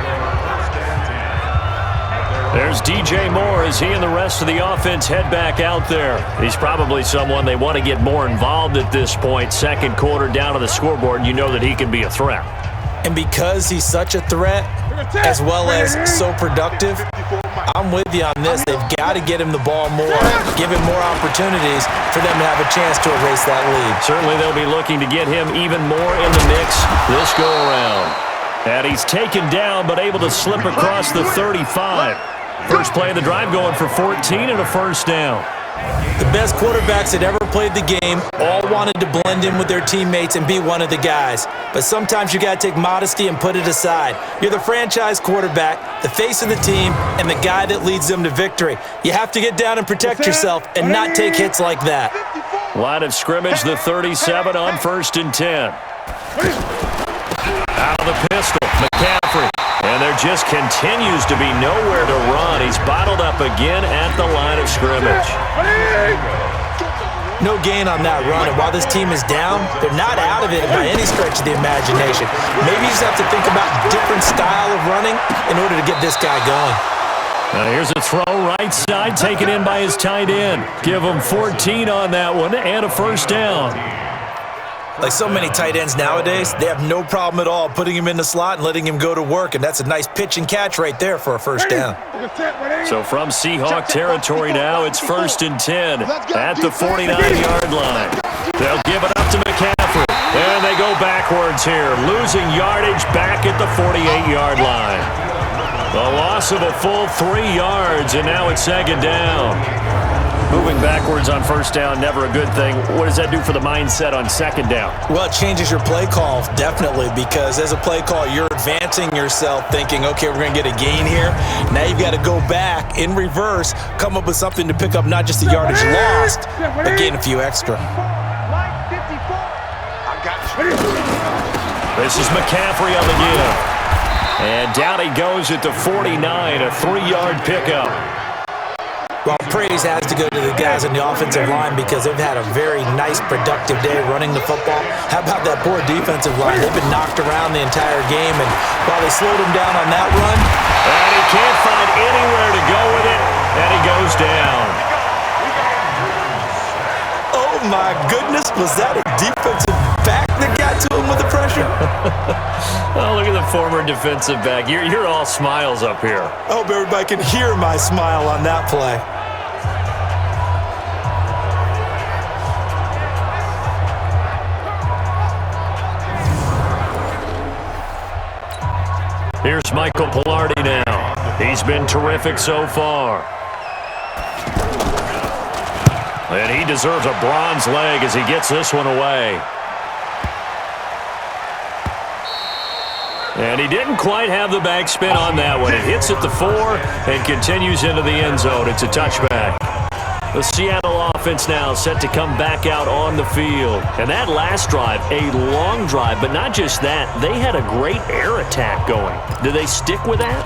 There's DJ Moore as he and the rest of the offense head back out there. He's probably someone they want to get more involved at this point. 2nd quarter down to the scoreboard, and you know that he can be a threat. And because he's such a threat, as well as so productive, I'm with you on this. They've got to get him the ball more, give him more opportunities for them to have a chance to erase that lead. Certainly they'll be looking to get him even more in the mix this go-around. And he's taken down, but able to slip across the 35. First play of the drive going for 14 and a 1st down. The best quarterbacks that ever played the game all wanted to blend in with their teammates and be one of the guys. But sometimes you got to take modesty and put it aside. You're the franchise quarterback, the face of the team, and the guy that leads them to victory. You have to get down and protect yourself and not take hits like that. Line of scrimmage, the 37 on 1st and 10. Out of the pistol, Mccaffrey. And there just continues to be nowhere to run. He's bottled up again at the line of scrimmage. No gain on that run, and while this team is down, they're not out of it by any stretch of the imagination. Maybe you just have to think about a different style of running in order to get this guy going. Now here's a throw right side, taken in by his tight end. Give him 14 on that one and a first down. Like so many tight ends nowadays, they have no problem at all putting him in the slot and letting him go to work, and that's a nice pitch and catch right there for a first down. So from Seahawk territory now, it's 1st and 10 at the 49-yard line. They'll give it up to Mccaffrey, and they go backwards here, losing yardage back at the 48-yard line. The loss of a full 3 yards, and now it's 2nd down. Moving backwards on 1st down, never a good thing. What does that do for the mindset on 2nd down? Well, it changes your play call, definitely, because as a play call, you're advancing yourself thinking, okay, we're going to get a gain here. Now you've got to go back in reverse, come up with something to pick up not just the yardage lost, but gain a few extra. This is McCaffrey on the give. And down he goes at the 49, a 3-yard pickup. Well, praise has to go to the guys on the offensive line because they've had a very nice, productive day running the football. How about that poor defensive line? They've been knocked around the entire game, and while they slowed him down on that run. And he can't find anywhere to go with it, and he goes down. Oh, my goodness. Was that a defensive back that got to him with the pressure? Oh, look at the former defensive back. You're all smiles up here. I hope everybody can hear my smile on that play. Here's Michael Pilardi now. He's been terrific so far. And he deserves a bronze leg as he gets this one away. And he didn't quite have the backspin on that one. It hits at the 4 and continues into the end zone. It's a touchback. The Seattle offense now set to come back out on the field. And that last drive, a long drive, but not just that. They had a great air attack going. Do they stick with that?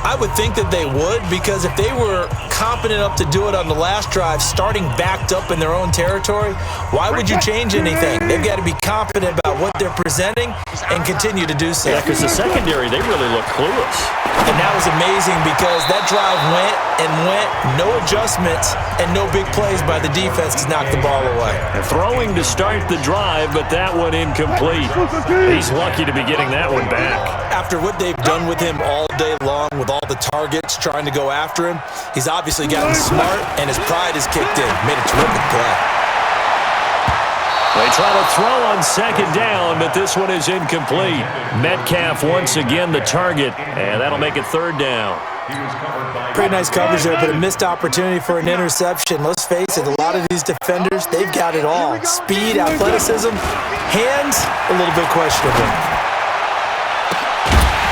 I would think that they would, because if they were confident enough to do it on the last drive, starting backed up in their own territory, why would you change anything? They've got to be confident about what they're presenting and continue to do so. Yeah, because the secondary, they really look clueless. And that was amazing because that drive went and went, no adjustments, and no big plays by the defense to knock the ball away. And throwing to start the drive, but that one incomplete. He's lucky to be getting that one back. After what they've done with him all day long, with all the targets trying to go after him, he's obviously gotten smart, and his pride has kicked in. Made a terrific play. They try to throw on 2nd down, but this one is incomplete. Metcalf once again the target, and that'll make it 3rd down. Pretty nice coverage there, but a missed opportunity for an interception. Let's face it, a lot of these defenders, they've got it all. Speed, athleticism, hands, a little bit questionable.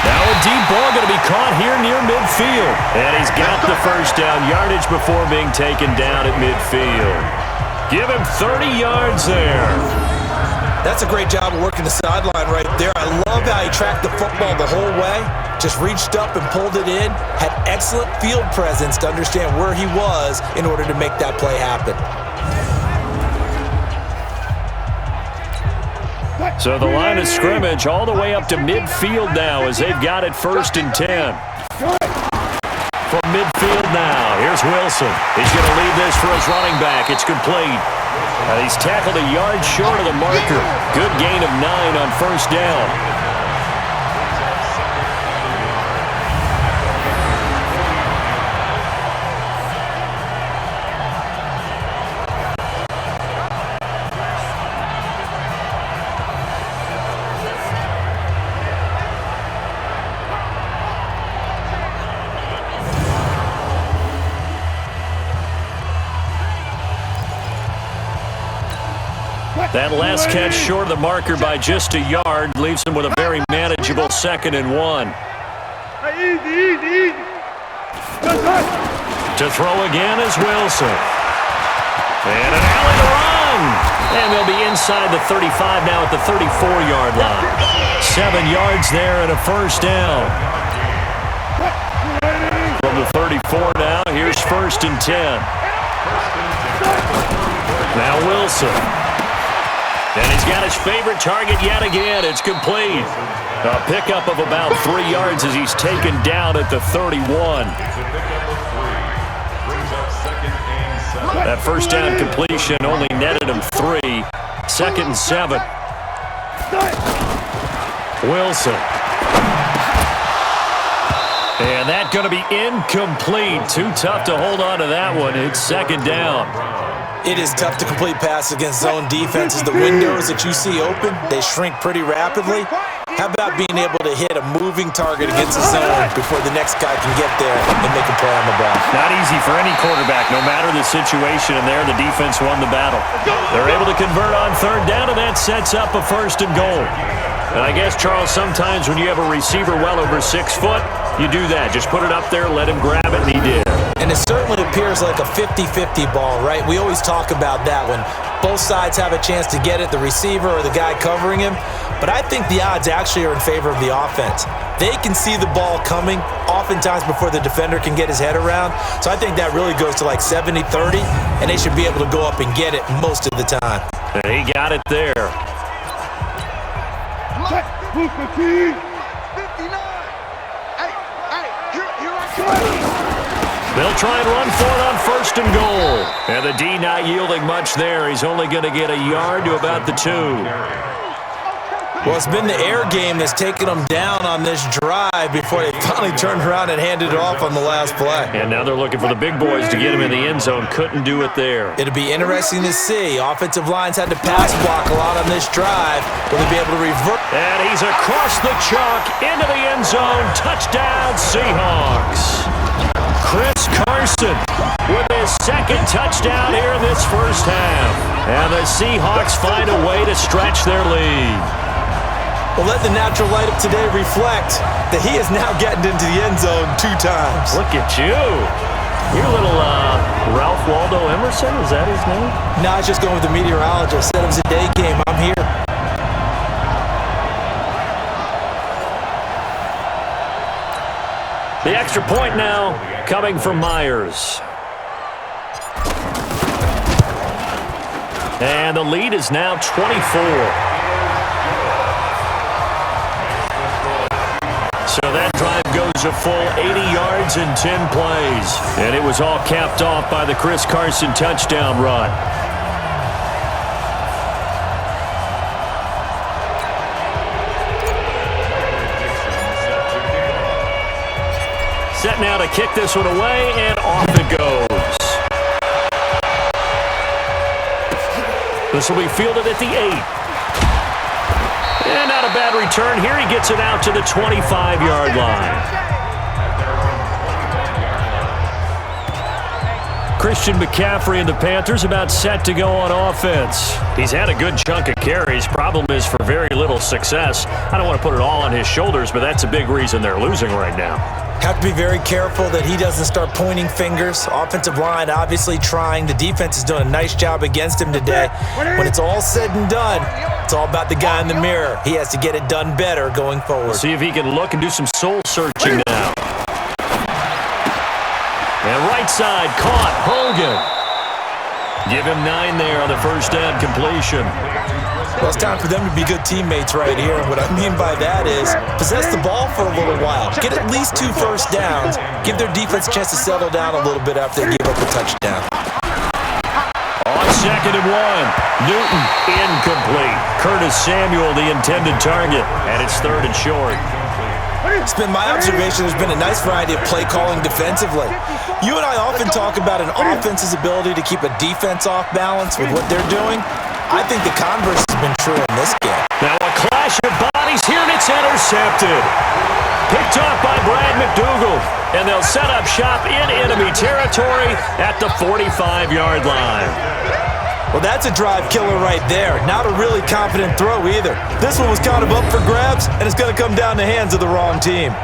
Now a deep ball going to be caught here near midfield. And he's got the first down yardage before being taken down at midfield. Give him 30 yards there. That's a great job of working the sideline right there. I love how he tracked the football the whole way, just reached up and pulled it in, had excellent field presence to understand where he was in order to make that play happen. So the line of scrimmage all the way up to midfield now as they've got it 1st and 10. From midfield now, here's Wilson. He's going to leave this for his running back. It's complete. He's tackled a yard short of the marker. Good gain of 9 on 1st down. That last catch short of the marker by just a yard leaves him with a very manageable 2nd and 1. Easy. To throw again is Wilson. And an alley to run. And they'll be inside the 35 now at the 34-yard line. 7 yards there and a first down. From the 34 now, here's 1st and 10. Now Wilson. And he's got his favorite target yet again. It's complete. A pickup of about 3 yards as he's taken down at the 31. That first down completion only netted him 3. 2nd and 7. Wilson. And that's going to be incomplete. Too tough to hold on to that one. It's 2nd down. It is tough to complete passes against zone defenses. The windows that you see open, they shrink pretty rapidly. How about being able to hit a moving target against a zone before the next guy can get there and make a play on the ball? Not easy for any quarterback, no matter the situation, and there the defense won the battle. They're able to convert on 3rd down, and that sets up a 1st and goal. And I guess, Charles, sometimes when you have a receiver well over 6 foot, you do that. Just put it up there, let him grab it, and he did. And it certainly appears like a 50-50 ball, right? We always talk about that when both sides have a chance to get it, the receiver or the guy covering him. But I think the odds actually are in favor of the offense. They can see the ball coming oftentimes before the defender can get his head around. So I think that really goes to like 70-30, and they should be able to go up and get it most of the time. And he got it there. They'll try and run for it on 1st and goal. And the D not yielding much there. He's only going to get a yard to about the 2. Well, it's been the air game that's taken them down on this drive before they finally turned around and handed it off on the last play. And now they're looking for the big boys to get him in the end zone. Couldn't do it there. It'll be interesting to see. Offensive lines had to pass block a lot on this drive. Will they be able to revert? And he's across the chalk into the end zone. Touchdown, Seahawks. Chris Kirstin with his 2nd touchdown here in this first half. And the Seahawks find a way to stretch their lead. Well, let the natural light of today reflect that he is now getting into the end zone 2 times. Look at you. You're a little Ralph Waldo Emerson, is that his name? No, I was just going with the meteorologist. Said it was a day game. I'm here. The extra point now coming from Myers. And the lead is now 24. So that drive goes a full 80 yards in 10 plays. And it was all capped off by the Chris Kirstin touchdown run. Set now to kick this one away, and off it goes. This will be fielded at the 8. And not a bad return here. He gets it out to the 25-yard line. Christian McCaffrey and the Panthers about set to go on offense. He's had a good chunk of carries. Problem is for very little success. I don't want to put it all on his shoulders, but that's a big reason they're losing right now. Have to be very careful that he doesn't start pointing fingers. Offensive line obviously trying. The defense is doing a nice job against him today. When it's all said and done, it's all about the guy in the mirror. He has to get it done better going forward. See if he can look and do some soul searching now. And right side caught. Hogan. Give him 9 there on the first down completion. Well, it's time for them to be good teammates right here. And what I mean by that is possess the ball for a little while. Get at least 2 first downs. Give their defense a chance to settle down a little bit after they give up a touchdown. On 2nd and 1, Newton incomplete. Curtis Samuel the intended target, and it's 3rd and short. It's been my observation there's been a nice variety of play calling defensively. You and I often talk about an offense's ability to keep a defense off balance with what they're doing. I think the converse has been true in this game. Now a clash of bodies here, and it's intercepted. Picked off by Brad McDougal, and they'll set up shop in enemy territory at the 45-yard line. Well, that's a drive killer right there. Not a really confident throw either. This one was kind of up for grabs, and it's going to come down the hands of the wrong team.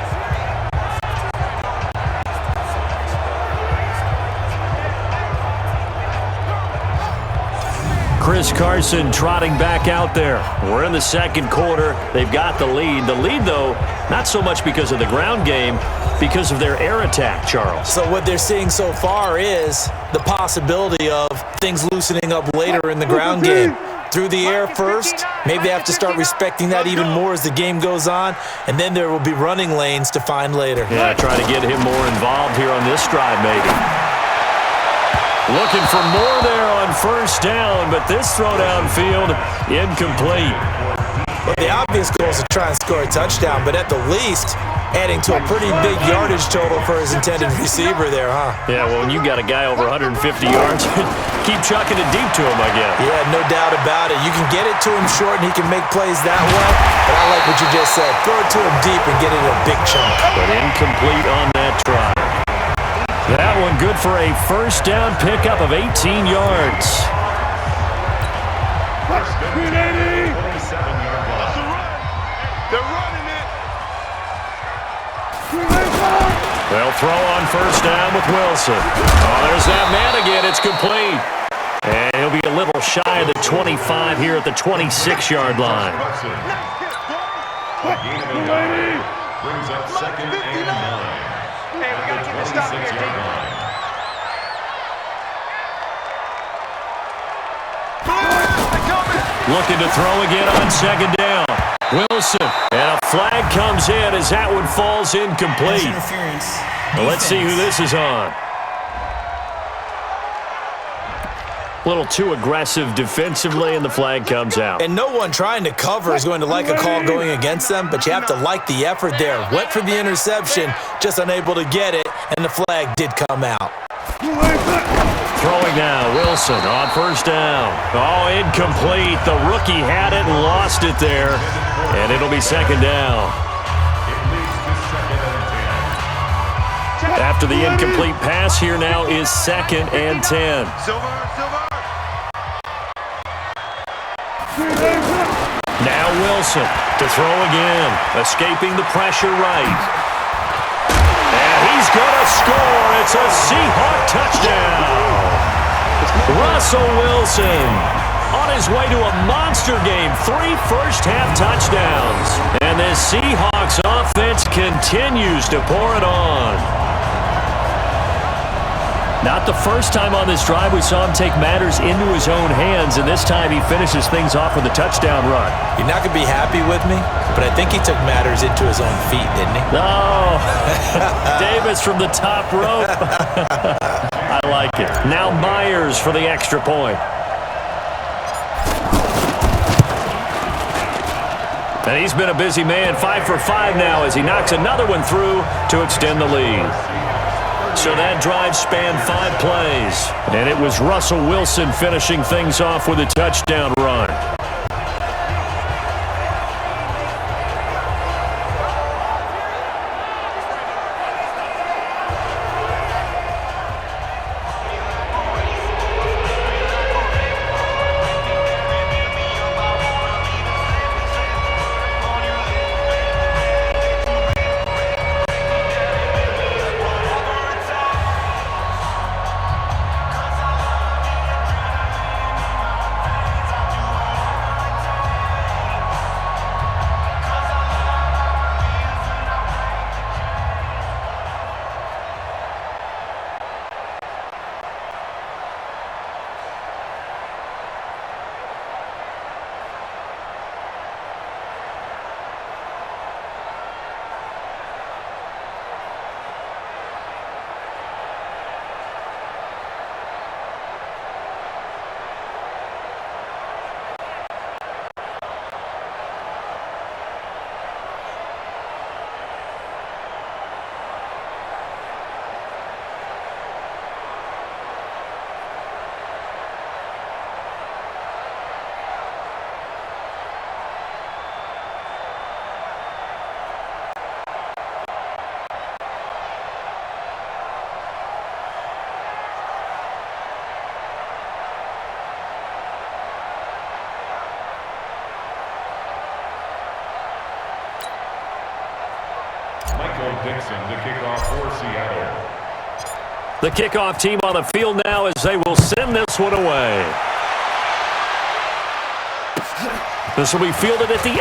Chris Carson trotting back out there. We're in the second quarter. They've got the lead. The lead, though, not so much because of the ground game, because of their air attack, Charles. So what they're seeing so far is the possibility of things loosening up later in the ground game. Through the air first, maybe they have to start respecting that even more as the game goes on, and then there will be running lanes to find later. Yeah, try to get him more involved here on this drive, maybe. Looking for more there on first down, but this throw downfield, incomplete. Well, the obvious goal is to try and score a touchdown, but at the least, adding to a pretty big yardage total for his intended receiver there, huh? Yeah, well, when you got a guy over 150 yards, keep chucking it deep to him, I guess. Yeah, no doubt about it. You can get it to him short, and he can make plays that way, but I like what you just said. Throw it to him deep and get it a big chunk. But incomplete on that try. That one good for a first down pickup of 18 yards. They're running it. They'll throw on first down with Wilson. Oh, there's that man again. It's complete. And he'll be a little shy of the 25 here at the 26-yard line. Brings up second and 9. Hey, we got to get this stop here, Looking to throw again on second down. Wilson, and a flag comes in as that one falls incomplete. Well, let's see who this is on. A little too aggressive defensively, and the flag comes out. And no one trying to cover is going to like a call going against them, but you have to like the effort there. Went for the interception, just unable to get it, and the flag did come out. Throwing now, Wilson on first down. Oh, incomplete. The rookie had it and lost it there, and it'll be second down. After the incomplete pass, here now is second and 10. Now Wilson to throw again, escaping the pressure right. And he's going to score. It's a Seahawk touchdown. Russell Wilson on his way to a monster game. 3 first-half touchdowns. And this Seahawks offense continues to pour it on. Not the first time on this drive we saw him take matters into his own hands, and this time he finishes things off with a touchdown run. You're not going to be happy with me, but I think he took matters into his own feet, didn't he? No. Davis from the top rope. I like it. Now Myers for the extra point. And he's been a busy man, 5 for 5 now as he knocks another one through to extend the lead. So that drive spanned 5 plays, and it was Russell Wilson finishing things off with a touchdown run. Dixon to kick off for Seattle. The kickoff team on the field now as they will send this one away. This will be fielded at the 8.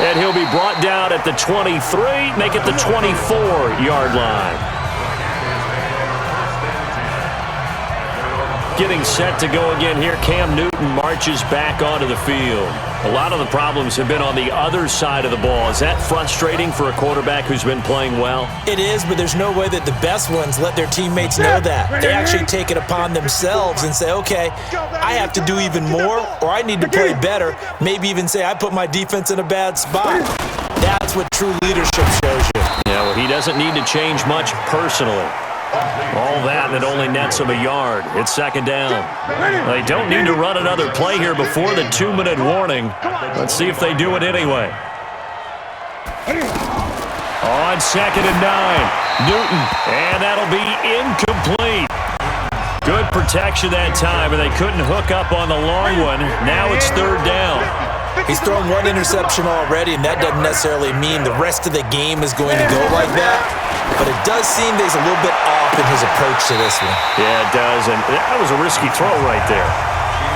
And he'll be brought down at the 23, make it the 24-yard line. Getting set to go again here, Cam Newton marches back onto the field. A lot of the problems have been on the other side of the ball. Is that frustrating for a quarterback who's been playing well? It is, but there's no way that the best ones let their teammates know that. They actually take it upon themselves and say, okay, I have to do even more, or I need to play better. Maybe even say, I put my defense in a bad spot. That's what true leadership shows you. Yeah, well, he doesn't need to change much personally. All that, and it only nets him a yard. It's second down. They don't need to run another play here before the 2-minute warning. Let's see if they do it anyway. On 2nd and 9, Newton, and that'll be incomplete. Good protection that time, and they couldn't hook up on the long one. Now it's 3rd down. He's thrown one interception already, and that doesn't necessarily mean the rest of the game is going to go like that. But it does seem that he's a little bit off in his approach to this one. Yeah, it does, and that was a risky throw right there.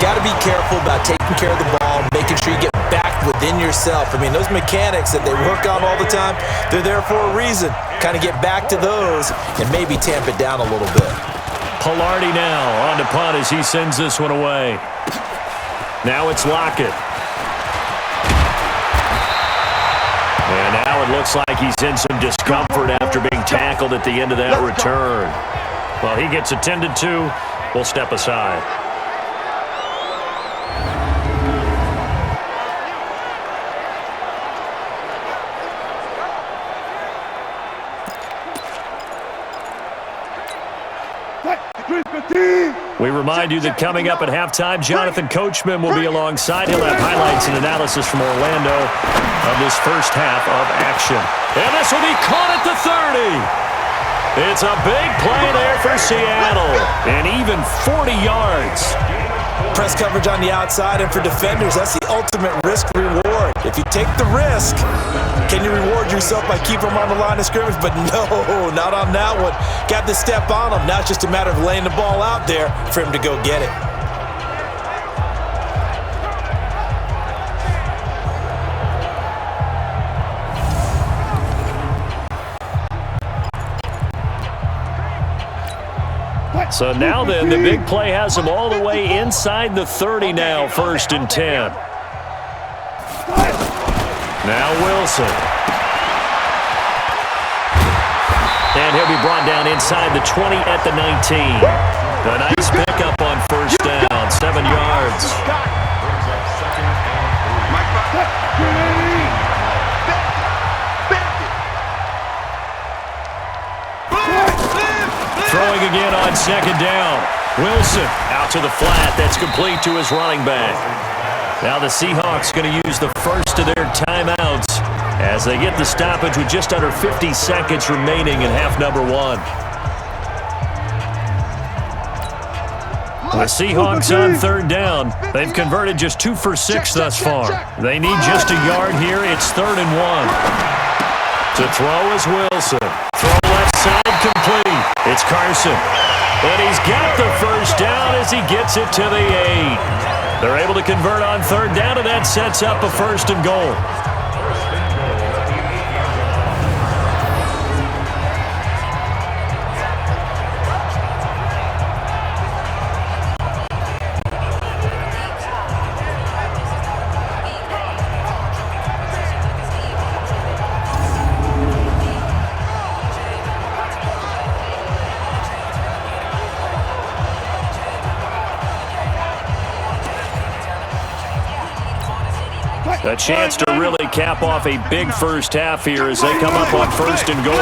Got to be careful about taking care of the ball, making sure you get back within yourself. I mean, those mechanics that they work on all the time, they're there for a reason. Kind of get back to those and maybe tamp it down a little bit. Pilardi now on to punt as he sends this one away. Now it's Lockett. And now it looks like he's in some discomfort after being tackled at the end of that return. Well, he gets attended to. We'll step aside. We remind you that coming up at halftime, Jonathan Coachman will be alongside. He'll have highlights and analysis from Orlando of this first half of action. And this will be caught at the 30. It's a big play there for Seattle. And even 40 yards. Press coverage on the outside, and for defenders, that's the ultimate risk-reward. If you take the risk, can you reward yourself by keeping them on the line of scrimmage? But no, not on that one. Got to step on him. Now it's just a matter of laying the ball out there for him to go get it. So now then, the big play has him all the way inside the 30 now, 1st and 10. Now Wilson. And he'll be brought down inside the 20 at the 19. A nice pickup on 1st down, 7 yards. Throwing again on 2nd down. Wilson out to the flat. That's complete to his running back. Now the Seahawks going to use the first of their timeouts as they get the stoppage with just under 50 seconds remaining in half number 1. The Seahawks on 3rd down. They've converted just 2 for 6 thus far. They need just a yard here. It's 3rd and 1. To throw is Wilson. Throw left side complete. It's Carson. And he's got the first down as he gets it to the 8. They're able to convert on 3rd down, and that sets up a 1st and goal. A chance to really cap off a big first half here as they come up on 1st and goal.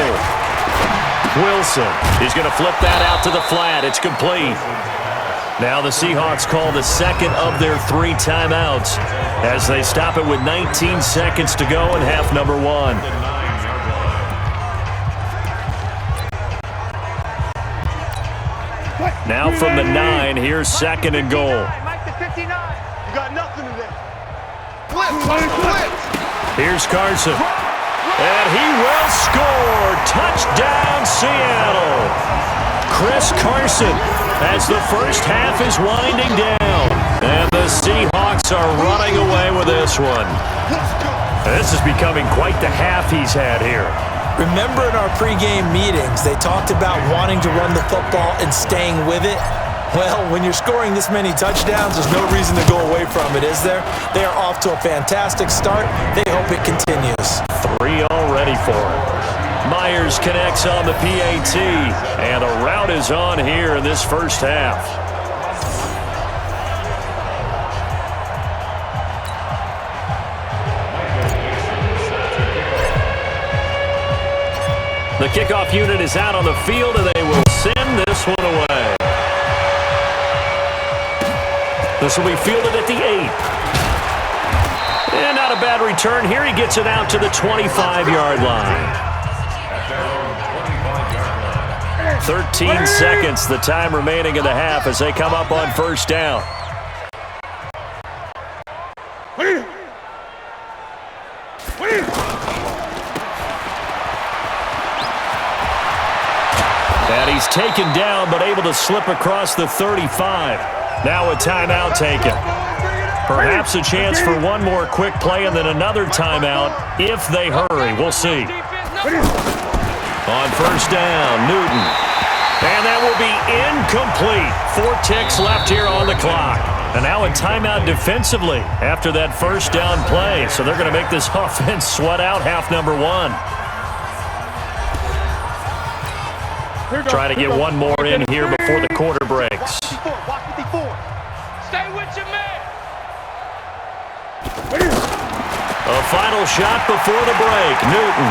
Wilson is going to flip that out to the flat. It's complete. Now the Seahawks call the second of their 3 timeouts as they stop it with 19 seconds to go in half number 1. Now from the 9, here's 2nd and goal. You got nothing today. Here's Carson. And he will score. Touchdown, Seattle. Chris Carson as the first half is winding down. And the Seahawks are running away with this one. This is becoming quite the half he's had here. Remember in our pregame meetings, they talked about wanting to run the football and staying with it? Well, when you're scoring this many touchdowns, there's no reason to go away from it, is there? They are off to a fantastic start. They hope it continues. 3 already for him. Myers connects on the PAT, and a route is on here in this first half. The kickoff unit is out on the field, and they will send this one away. This will be fielded at the 8. And not a bad return here. He gets it out to the 25-yard line. 13 seconds, the time remaining in the half as they come up on first down. And he's taken down, but able to slip across the 35. Now a timeout taken. Perhaps a chance for one more quick play and then another timeout if they hurry. We'll see. On first down, Newton. And that will be incomplete. 4 ticks left here on the clock. And now a timeout defensively after that first down play. So they're going to make this offense sweat out half number 1. Try to get one more in here before the quarter breaks. Stay with your man. A final shot before the break. Newton.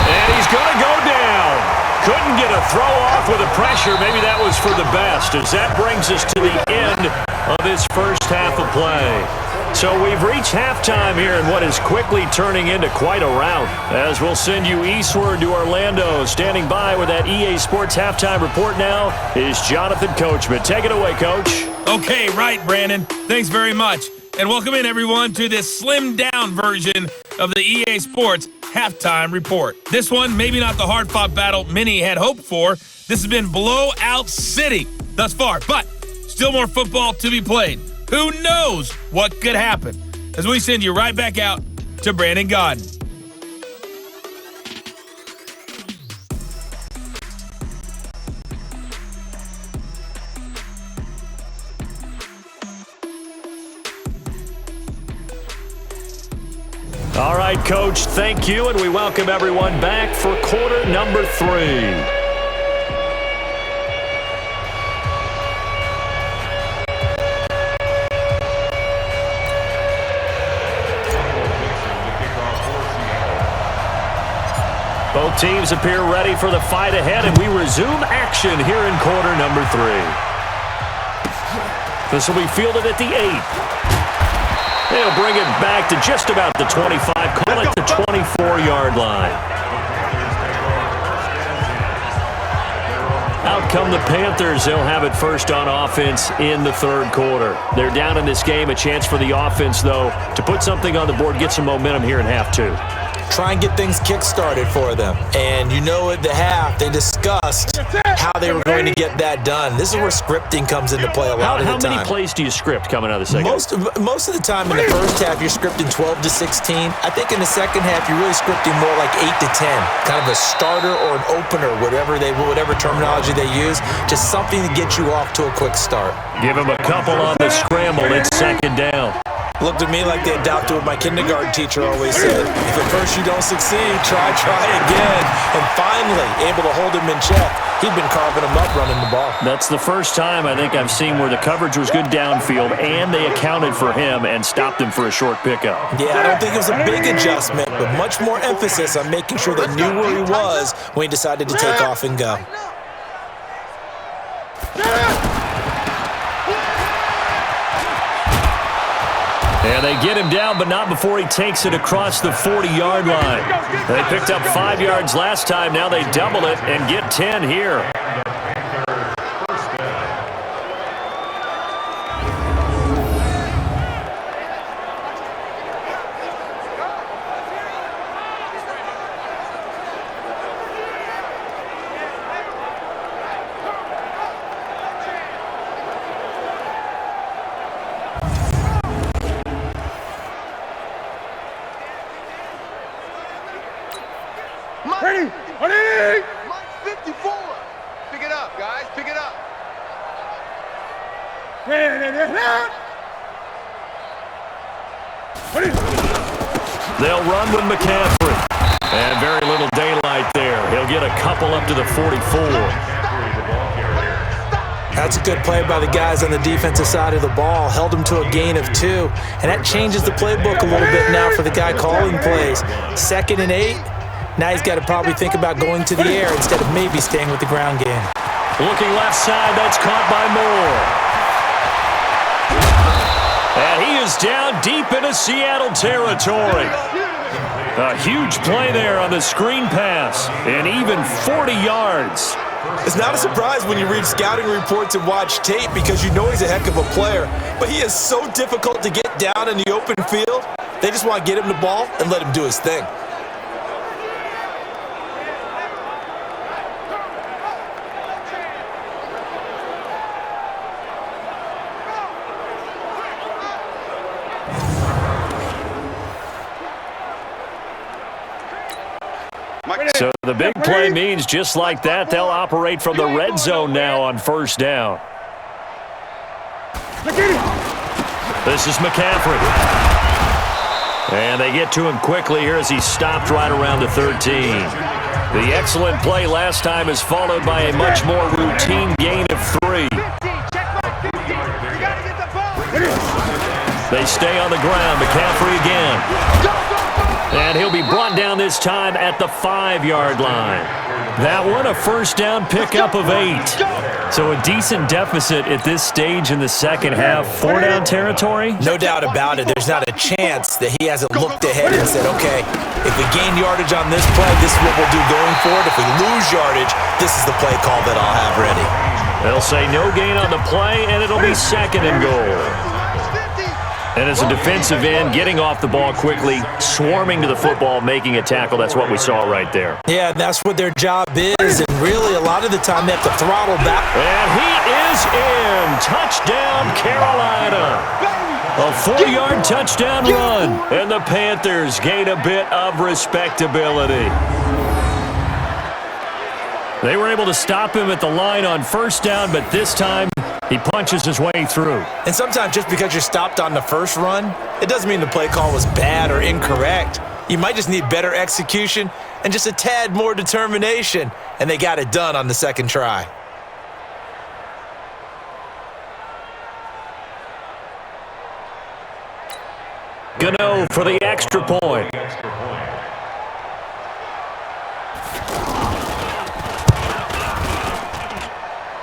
And he's going to go down. Couldn't get a throw off with the pressure. Maybe that was for the best, as that brings us to the end of this first half of play. So we've reached halftime here in what is quickly turning into quite a rout, as we'll send you eastward to Orlando. Standing by with that EA Sports halftime report now is Jonathan Coachman. Take it away, Coach. Okay, right, Brandon. Thanks very much. And welcome in, everyone, to this slimmed-down version of the EA Sports halftime report. This one, maybe not the hard-fought battle many had hoped for. This has been blowout city thus far, but still more football to be played. Who knows what could happen? As we send you right back out to Brandon Godden. All right, Coach, thank you, and we welcome everyone back for quarter number 3. Both teams appear ready for the fight ahead, and we resume action here in quarter number 3. This will be fielded at the 8. They'll bring it back to just about the 25, call it the 24-yard line. Out come the Panthers. They'll have it first on offense in the third quarter. They're down in this game. A chance for the offense, though, to put something on the board, get some momentum here in half 2. Try and get things kick-started for them. And you know at the half, they discussed how they were going to get that done. This is where scripting comes into play a lot of the time. How many plays do you script coming out of the second? Most of the time in the first half, you're scripting 12 to 16. I think in the second half, you're really scripting more like 8 to 10. Kind of a starter or an opener, whatever terminology they use. Just something to get you off to a quick start. Give them a couple on the scramble. It's second down. Looked at me like they adopted what my kindergarten teacher always said. If at first you don't succeed, try again. And finally, able to hold him in check. He'd been carving him up running the ball. That's the first time I think I've seen where the coverage was good downfield and they accounted for him and stopped him for a short pickup. Yeah, I don't think it was a big adjustment, but much more emphasis on making sure they knew where he was when he decided to take off and go. And they get him down, but not before he takes it across the 40-yard line. They picked up 5 yards last time. Now they double it and get 10 here. Mike 54. Pick it up, guys. Pick it up. They'll run with McCaffrey. And very little daylight there. He'll get a couple up to the 44. That's a good play by the guys on the defensive side of the ball. Held him to a gain of 2. And that changes the playbook a little bit now for the guy calling plays. 2nd and 8. Now he's got to probably think about going to the air instead of maybe staying with the ground game. Looking left side, that's caught by Moore. And he is down deep into Seattle territory. A huge play there on the screen pass, and even 40 yards. It's not a surprise when you read scouting reports and watch tape because you know he's a heck of a player, but he is so difficult to get down in the open field. They just want to get him the ball and let him do his thing. So the big play means just like that, they'll operate from the red zone now on 1st down. This is McCaffrey. And they get to him quickly here as he stopped right around the 13. The excellent play last time is followed by a much more routine gain of 3. They stay on the ground. McCaffrey again. And he'll be brought down this time at the 5-yard line. That one a 1st down pickup of 8. So a decent deficit at this stage in the second half. 4-down territory? No doubt about it. There's not a chance that he hasn't looked ahead and said, okay, if we gain yardage on this play, this is what we'll do going forward. If we lose yardage, this is the play call that I'll have ready. They'll say no gain on the play, and it'll be 2nd and goal. And as a defensive end, getting off the ball quickly, swarming to the football, making a tackle, that's what we saw right there. Yeah, that's what their job is, and really a lot of the time they have to throttle back. And he is in. Touchdown, Carolina. A 4-yard touchdown run, and the Panthers gain a bit of respectability. They were able to stop him at the line on 1st down, but this time he punches his way through. And sometimes just because you're stopped on the first run, it doesn't mean the play call was bad or incorrect. You might just need better execution and just a tad more determination, and they got it done on the 2nd try. Gano for the extra point.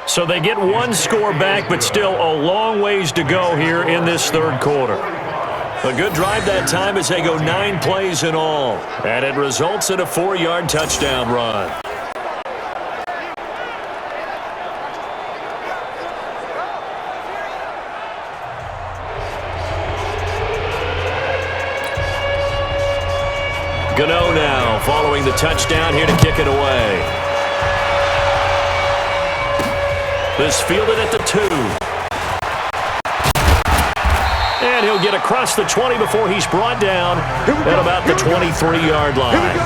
So they get one score back, but still a long ways to go here in this 3rd quarter. A good drive that time as they go 9 plays in all, and it results in a 4-yard touchdown run. Gano now following the touchdown here to kick it away. This fielded at the 2. And he'll get across the 20 before he's brought down at about the 23-yard line.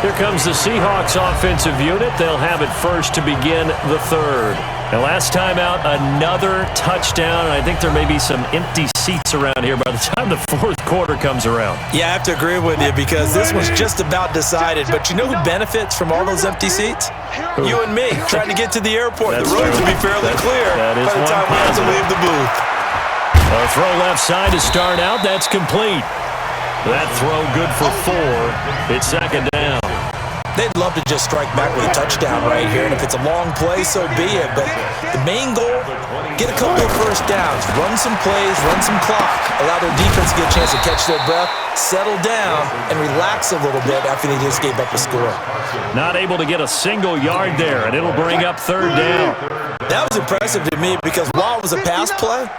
Here comes the Seahawks offensive unit. They'll have it first to begin the 3rd. And last time out, another touchdown. And I think there may be some empty seats around here by the time the 4th quarter comes around. Yeah, I have to agree with you because this one's just about decided. But you know who benefits from all those empty seats? You and me, trying to get to the airport. The roads will be fairly clear by the time we have to leave the booth. A throw left side to start out. That's complete. That throw good for 4. It's 2nd down. They'd love to just strike back with a touchdown right here, and if it's a long play, so be it. But the main goal, get a couple of 1st downs, run some plays, run some clock, allow their defense to get a chance to catch their breath, settle down, and relax a little bit after they just gave up a score. Not able to get a single yard there, and it'll bring up 3rd down. That was impressive to me because while it was a pass play,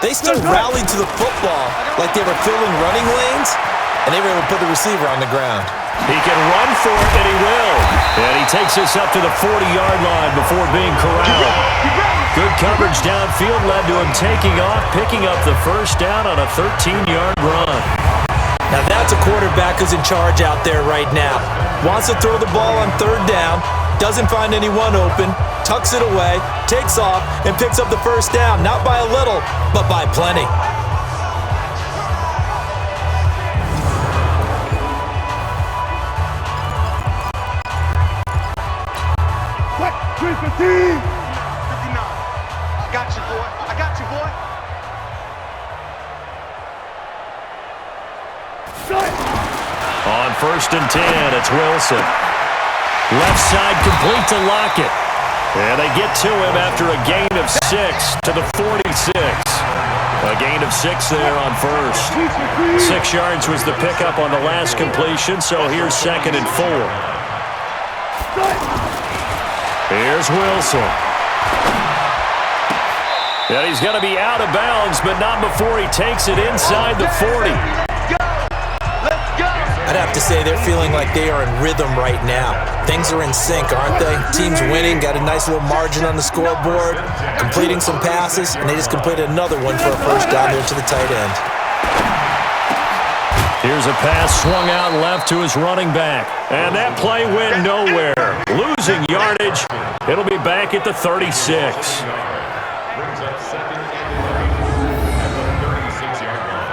they still rallied to the football like they were filling running lanes, and they were able to put the receiver on the ground. He can run for it, and he will. And he takes us up to the 40-yard line before being corralled. Good coverage downfield led to him taking off, picking up the 1st down on a 13-yard run. Now that's a quarterback who's in charge out there right now. Wants to throw the ball on third down, doesn't find anyone open, tucks it away, takes off, and picks up the first down. Not by a little, but by plenty. What? 315. 59. I got you, boy. I got you, boy. On 1st and 10, it's Wilson. Left side complete to Lockett. And they get to him after a gain of 6 to the 46. A gain of 6 there on first. 6 yards was the pickup on the last completion, so here's 2nd and 4. Here's Wilson. And he's going to be out of bounds, but not before he takes it inside the 40. I'd have to say they're feeling like they are in rhythm right now. Things are in sync, aren't they? Team's winning, got a nice little margin on the scoreboard, completing some passes, and they just completed another one for a first down there to the tight end. Here's a pass swung out left to his running back. And that play went nowhere. Losing yardage. It'll be back at the 36. Brings up 2nd and 3 at the 36-yard line.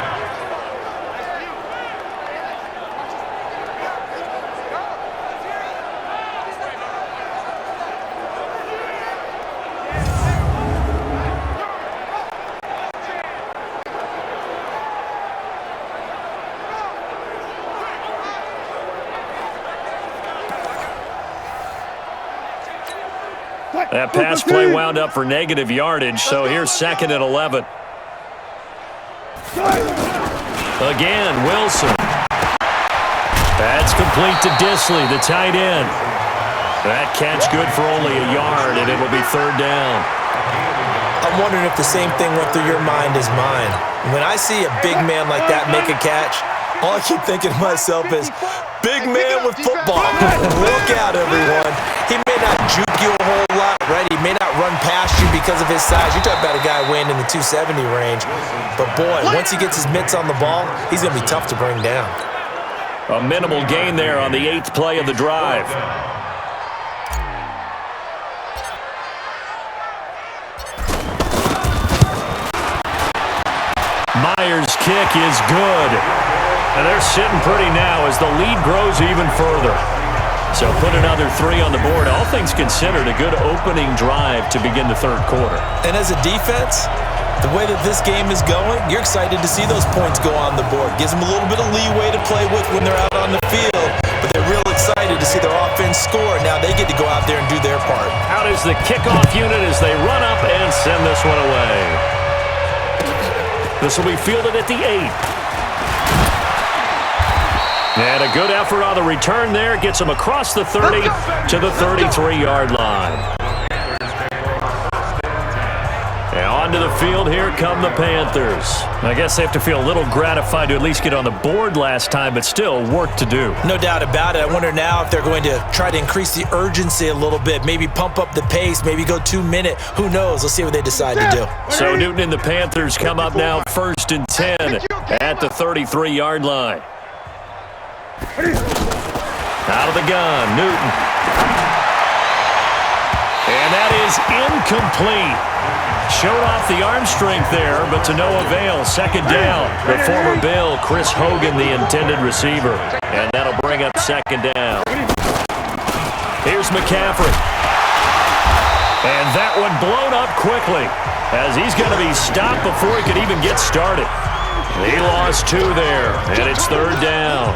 That pass play wound up for negative yardage, so here's 2nd and 11. Again, Wilson. That's complete to Disley, the tight end. That catch good for only a yard, and it'll be 3rd down. I'm wondering if the same thing went through your mind as mine. When I see a big man like that make a catch, all I keep thinking to myself is, big man with football. Look out, everyone. He may not juke you a whole lot, right? He may not run past you because of his size. You're talking about a guy weighing in the 270 range. But, boy, once he gets his mitts on the ball, he's going to be tough to bring down. A minimal gain there on the 8th play of the drive. Myers' kick is good. And they're sitting pretty now as the lead grows even further. So put another 3 on the board. All things considered, a good opening drive to begin the 3rd quarter. And as a defense, the way that this game is going, you're excited to see those points go on the board. Gives them a little bit of leeway to play with when they're out on the field. But they're real excited to see their offense score. Now they get to go out there and do their part. Out is the kickoff unit as they run up and send this one away. This will be fielded at the 8. And a good effort on the return there. Gets him across the 30 to the 33-yard line. And onto the field, here come the Panthers. I guess they have to feel a little gratified to at least get on the board last time, but still work to do. No doubt about it. I wonder now if they're going to try to increase the urgency a little bit, maybe pump up the pace, maybe go 2-minute. Who knows? Let's see what they decide to do. So Newton and the Panthers come up now 1st and 10 at the 33-yard line. Out of the gun, Newton. And that is incomplete. Showed off the arm strength there, but to no avail. 2nd down. The former Bill, Chris Hogan, the intended receiver. And that'll bring up 2nd down. Here's McCaffrey. And that one blown up quickly as he's going to be stopped before he could even get started. He lost 2 there, and it's 3rd down.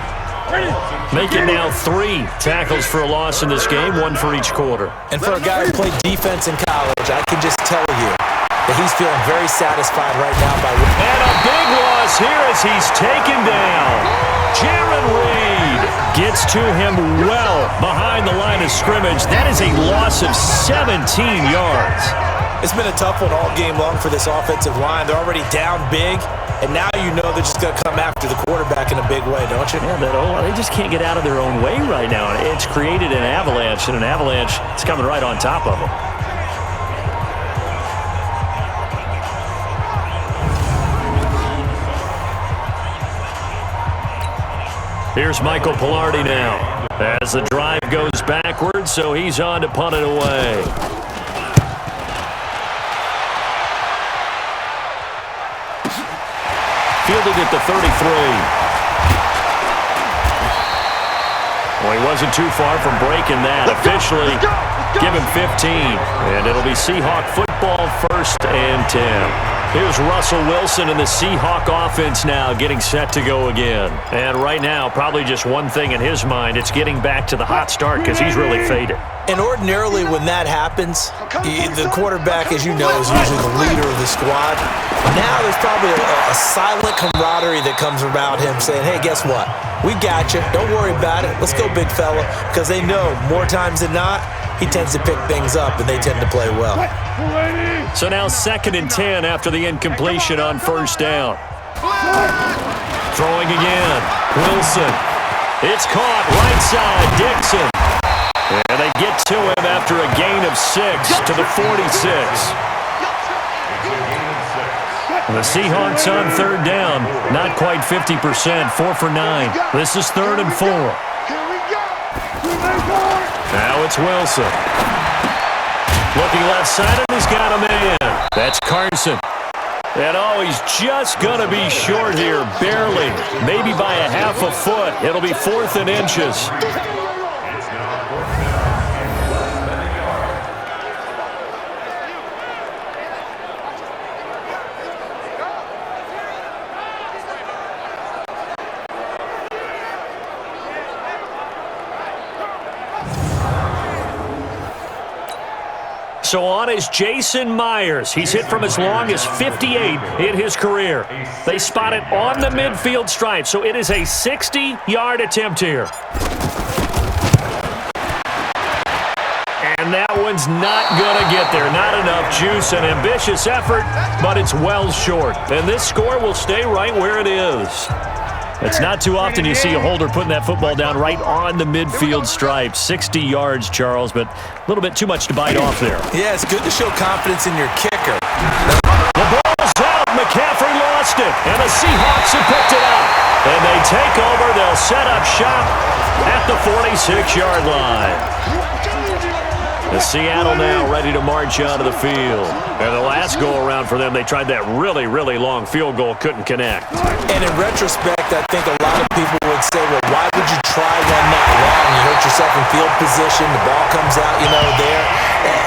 Making now 3 tackles for a loss in this game, 1 for each quarter. And for a guy who played defense in college, I can just tell you that he's feeling very satisfied right now by... And a big loss here as he's taken down. Jaron Reed gets to him well behind the line of scrimmage. That is a loss of 17 yards. It's been a tough one all game long for this offensive line. They're already down big, and now you know they're just going to come after the quarterback in a big way, don't you? Yeah, they just can't get out of their own way right now. It's created an avalanche, and an avalanche is coming right on top of them. Here's Michael Pilardi now. As the drive goes backwards, so he's on to punt it away. Fielded at the 33. Well, he wasn't too far from breaking that. Officially, give him 15. And it'll be Seahawk football, 1st and 10. Here's Russell Wilson and the Seahawk offense now getting set to go again. And right now, probably just one thing in his mind. It's getting back to the hot start because he's really faded. And ordinarily when that happens, the quarterback, as you know, is usually the leader of the squad. Now there's probably a silent camaraderie that comes around him saying, hey, guess what? We got you. Don't worry about it. Let's go, big fella. Because they know more times than not, he tends to pick things up, and they tend to play well. So now 2nd and 10 after the incompletion on 1st down. Throwing again. Wilson. It's caught right side. Dixon. And they get to him after a gain of 6 to the 46. The Seahawks on 3rd down. Not quite 50%. 4 for 9. This is 3rd and 4. Now it's Wilson. Looking left side, and he's got a man. That's Carson. And he's just going to be short here, barely. Maybe by a half a foot. It'll be 4th and inches. So on is Jason Myers. He's hit from as long as 58 in his career. They spot it on the midfield stripe, so it is a 60-yard attempt here. And that one's not going to get there. Not enough juice. An ambitious effort, but it's well short. And this score will stay right where it is. It's not too often you see a holder putting that football down right on the midfield stripe. 60 yards, Charles, but a little bit too much to bite off there. Yeah, it's good to show confidence in your kicker. The ball's out. McCaffrey lost it, and the Seahawks have picked it up. And they take over. They'll set up shop at the 46-yard line. The Seattle now ready to march out of the field. And the last go-around for them, they tried that really, really long field goal, couldn't connect. And in retrospect, I think a lot of people would say, well, why would you try one that long? You hurt yourself in field position, the ball comes out, there.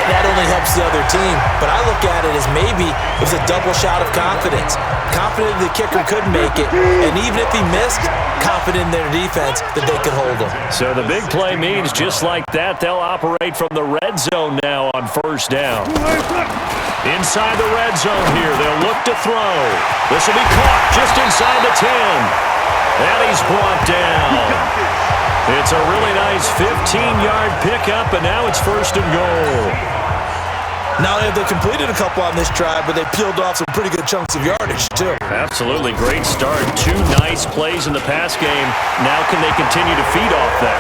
That only helps the other team. But I look at it as maybe it was a double shot of confidence. Confident the kicker could make it, and even if he missed, confident in their defense that they could hold him. So the big play means just like that, they'll operate from the red zone now on 1st down. Inside the red zone here, they'll look to throw. This will be caught just inside the 10. And he's brought down. It's a really nice 15-yard pickup, and now it's 1st and goal. Not only have they completed a couple on this drive, but they peeled off some pretty good chunks of yardage, too. Absolutely. Great start. 2 nice plays in the pass game. Now can they continue to feed off that?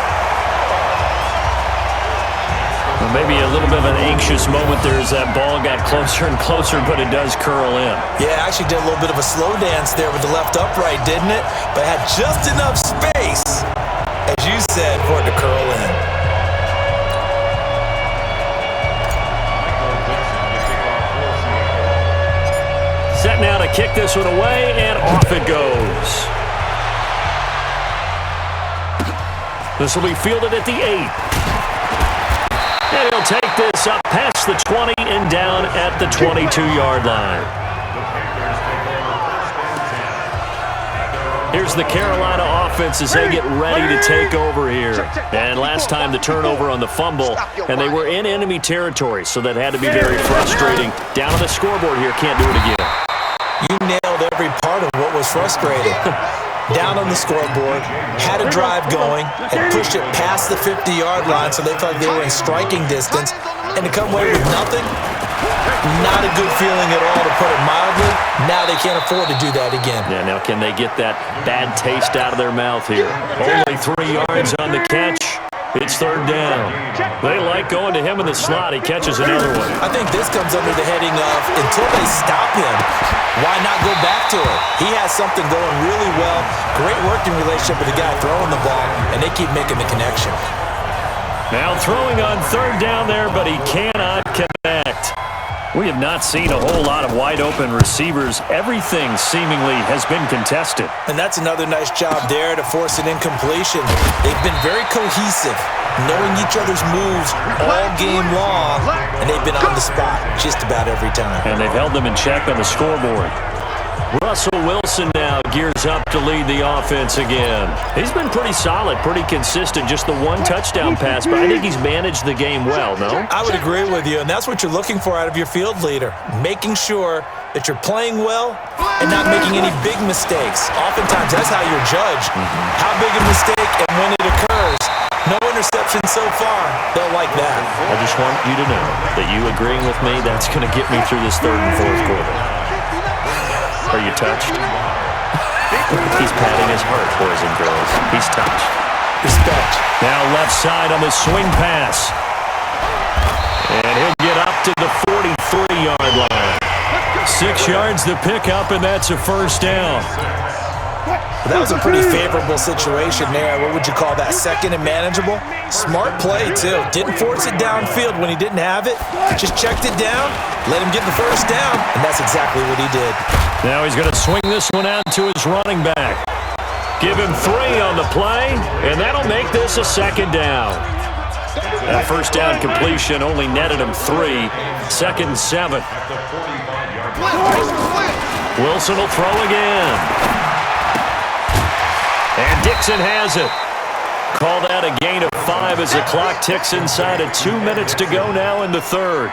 Well, maybe a little bit of an anxious moment there as that ball got closer and closer, but it does curl in. Yeah, actually did a little bit of a slow dance there with the left upright, didn't it? But had just enough space, as you said, for it to curl in. Set now to kick this one away, and off it goes. This will be fielded at the 8. And he'll take this up past the 20 and down at the 22-yard line. Here's the Carolina offense as they get ready to take over here. And last time the turnover on the fumble, and they were in enemy territory, so that had to be very frustrating. Down on the scoreboard here, can't do it again. You nailed every part of what was frustrating. Down on the scoreboard, had a drive going, and pushed it past the 50-yard line so they felt like they were in striking distance, and to come away with nothing, not a good feeling at all, to put it mildly. Now they can't afford to do that again. Yeah, now can they get that bad taste out of their mouth here? Only 3 yards on the catch, It's third down. They like going to him in the slot. He catches another one. I think this comes under the heading of, until they stop him, why not go back to it? He has something going really well, great working relationship with the guy throwing the ball, and they keep making the connection. Now throwing on third down there, but he cannot connect. We have not seen a whole lot of wide-open receivers. Everything seemingly has been contested. And that's another nice job there to force an incompletion. They've been very cohesive, knowing each other's moves all game long, and they've been on the spot just about every time. And they've held them in check on the scoreboard. Russell Wilson now gears up to lead the offense again. He's been pretty solid, pretty consistent, just the one touchdown pass, but I think he's managed the game well, no? I would agree with you, and that's what you're looking for out of your field leader, making sure that you're playing well and not making any big mistakes. Oftentimes, that's how you're judged. How big a mistake and when it occurs. No interception so far. They'll like that. I just want you to know that you agreeing with me, that's going to get me through this third and fourth quarter. Are you touched? He's patting his heart, boys and girls. He's touched. Respect. Now left side on the swing pass. And he'll get up to the 43-yard line. 6 yards to pick up, and that's a first down. That was a pretty favorable situation there. What would you call that? Second and manageable? Smart play, too. Didn't force it downfield when he didn't have it. Just checked it down, let him get the first down, and that's exactly what he did. Now he's going to swing this one out to his running back. Give him 3 on the play, and that'll make this a second down. That first down completion only netted him 3. Second and 7. Wilson will throw again. And Dixon has it. Call that a gain of 5 as the clock ticks inside of 2 minutes to go now in the third.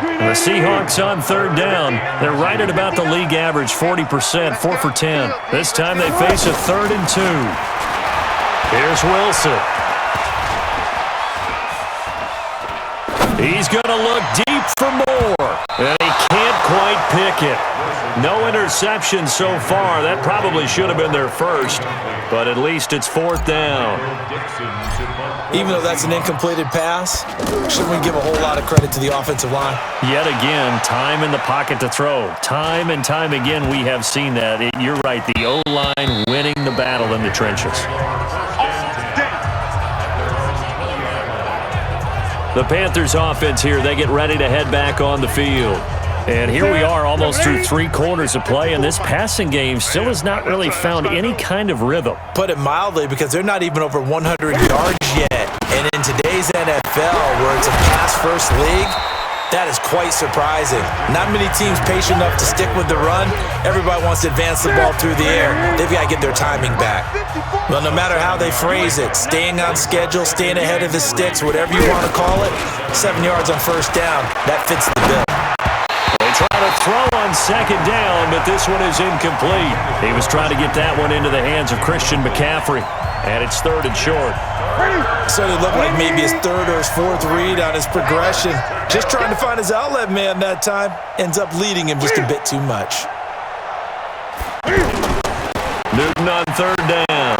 And the Seahawks on third down. They're right at about the league average, 40%, 4 for 10. This time they face a 3rd and 2. Here's Wilson. He's going to look deep for more, and he can't quite pick it. No interception so far. That probably should have been their first, but at least it's 4th down. Even though that's an incompleted pass, shouldn't we give a whole lot of credit to the offensive line? Yet again, time in the pocket to throw. Time and time again we have seen that. You're right, the O-line winning the battle in the trenches. The Panthers offense here, they get ready to head back on the field. And here we are almost through 3 quarters of play, and this passing game still has not really found any kind of rhythm. Put it mildly, because they're not even over 100 yards yet. And in today's NFL, where it's a pass-first league, that is quite surprising. Not many teams patient enough to stick with the run. Everybody wants to advance the ball through the air. They've got to get their timing back. Well, no matter how they phrase it, staying on schedule, staying ahead of the sticks, whatever you want to call it, 7 yards on first down, that fits the bill. They try to throw on second down, but this one is incomplete. He was trying to get that one into the hands of Christian McCaffrey, and it's 3rd and short. So it looked like maybe his 3rd or his 4th read on his progression. Just trying to find his outlet man that time. Ends up leading him just a bit too much. Newton on 3rd down.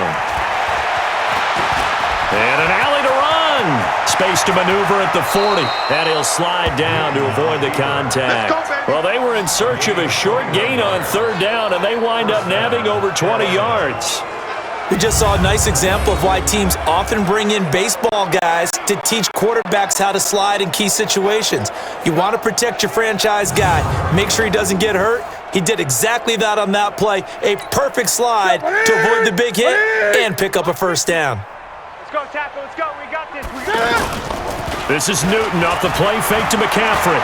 And an alley to run. Space to maneuver at the 40. And he'll slide down to avoid the contact. Well, they were in search of a short gain on 3rd down, and they wind up nabbing over 20 yards. We just saw a nice example of why teams often bring in baseball guys to teach quarterbacks how to slide in key situations. You want to protect your franchise guy. Make sure he doesn't get hurt. He did exactly that on that play. A perfect slide to avoid the big hit and pick up a first down. Let's go, tackle. Let's go. We got this. We got this. This is Newton off the play fake to McCaffrey.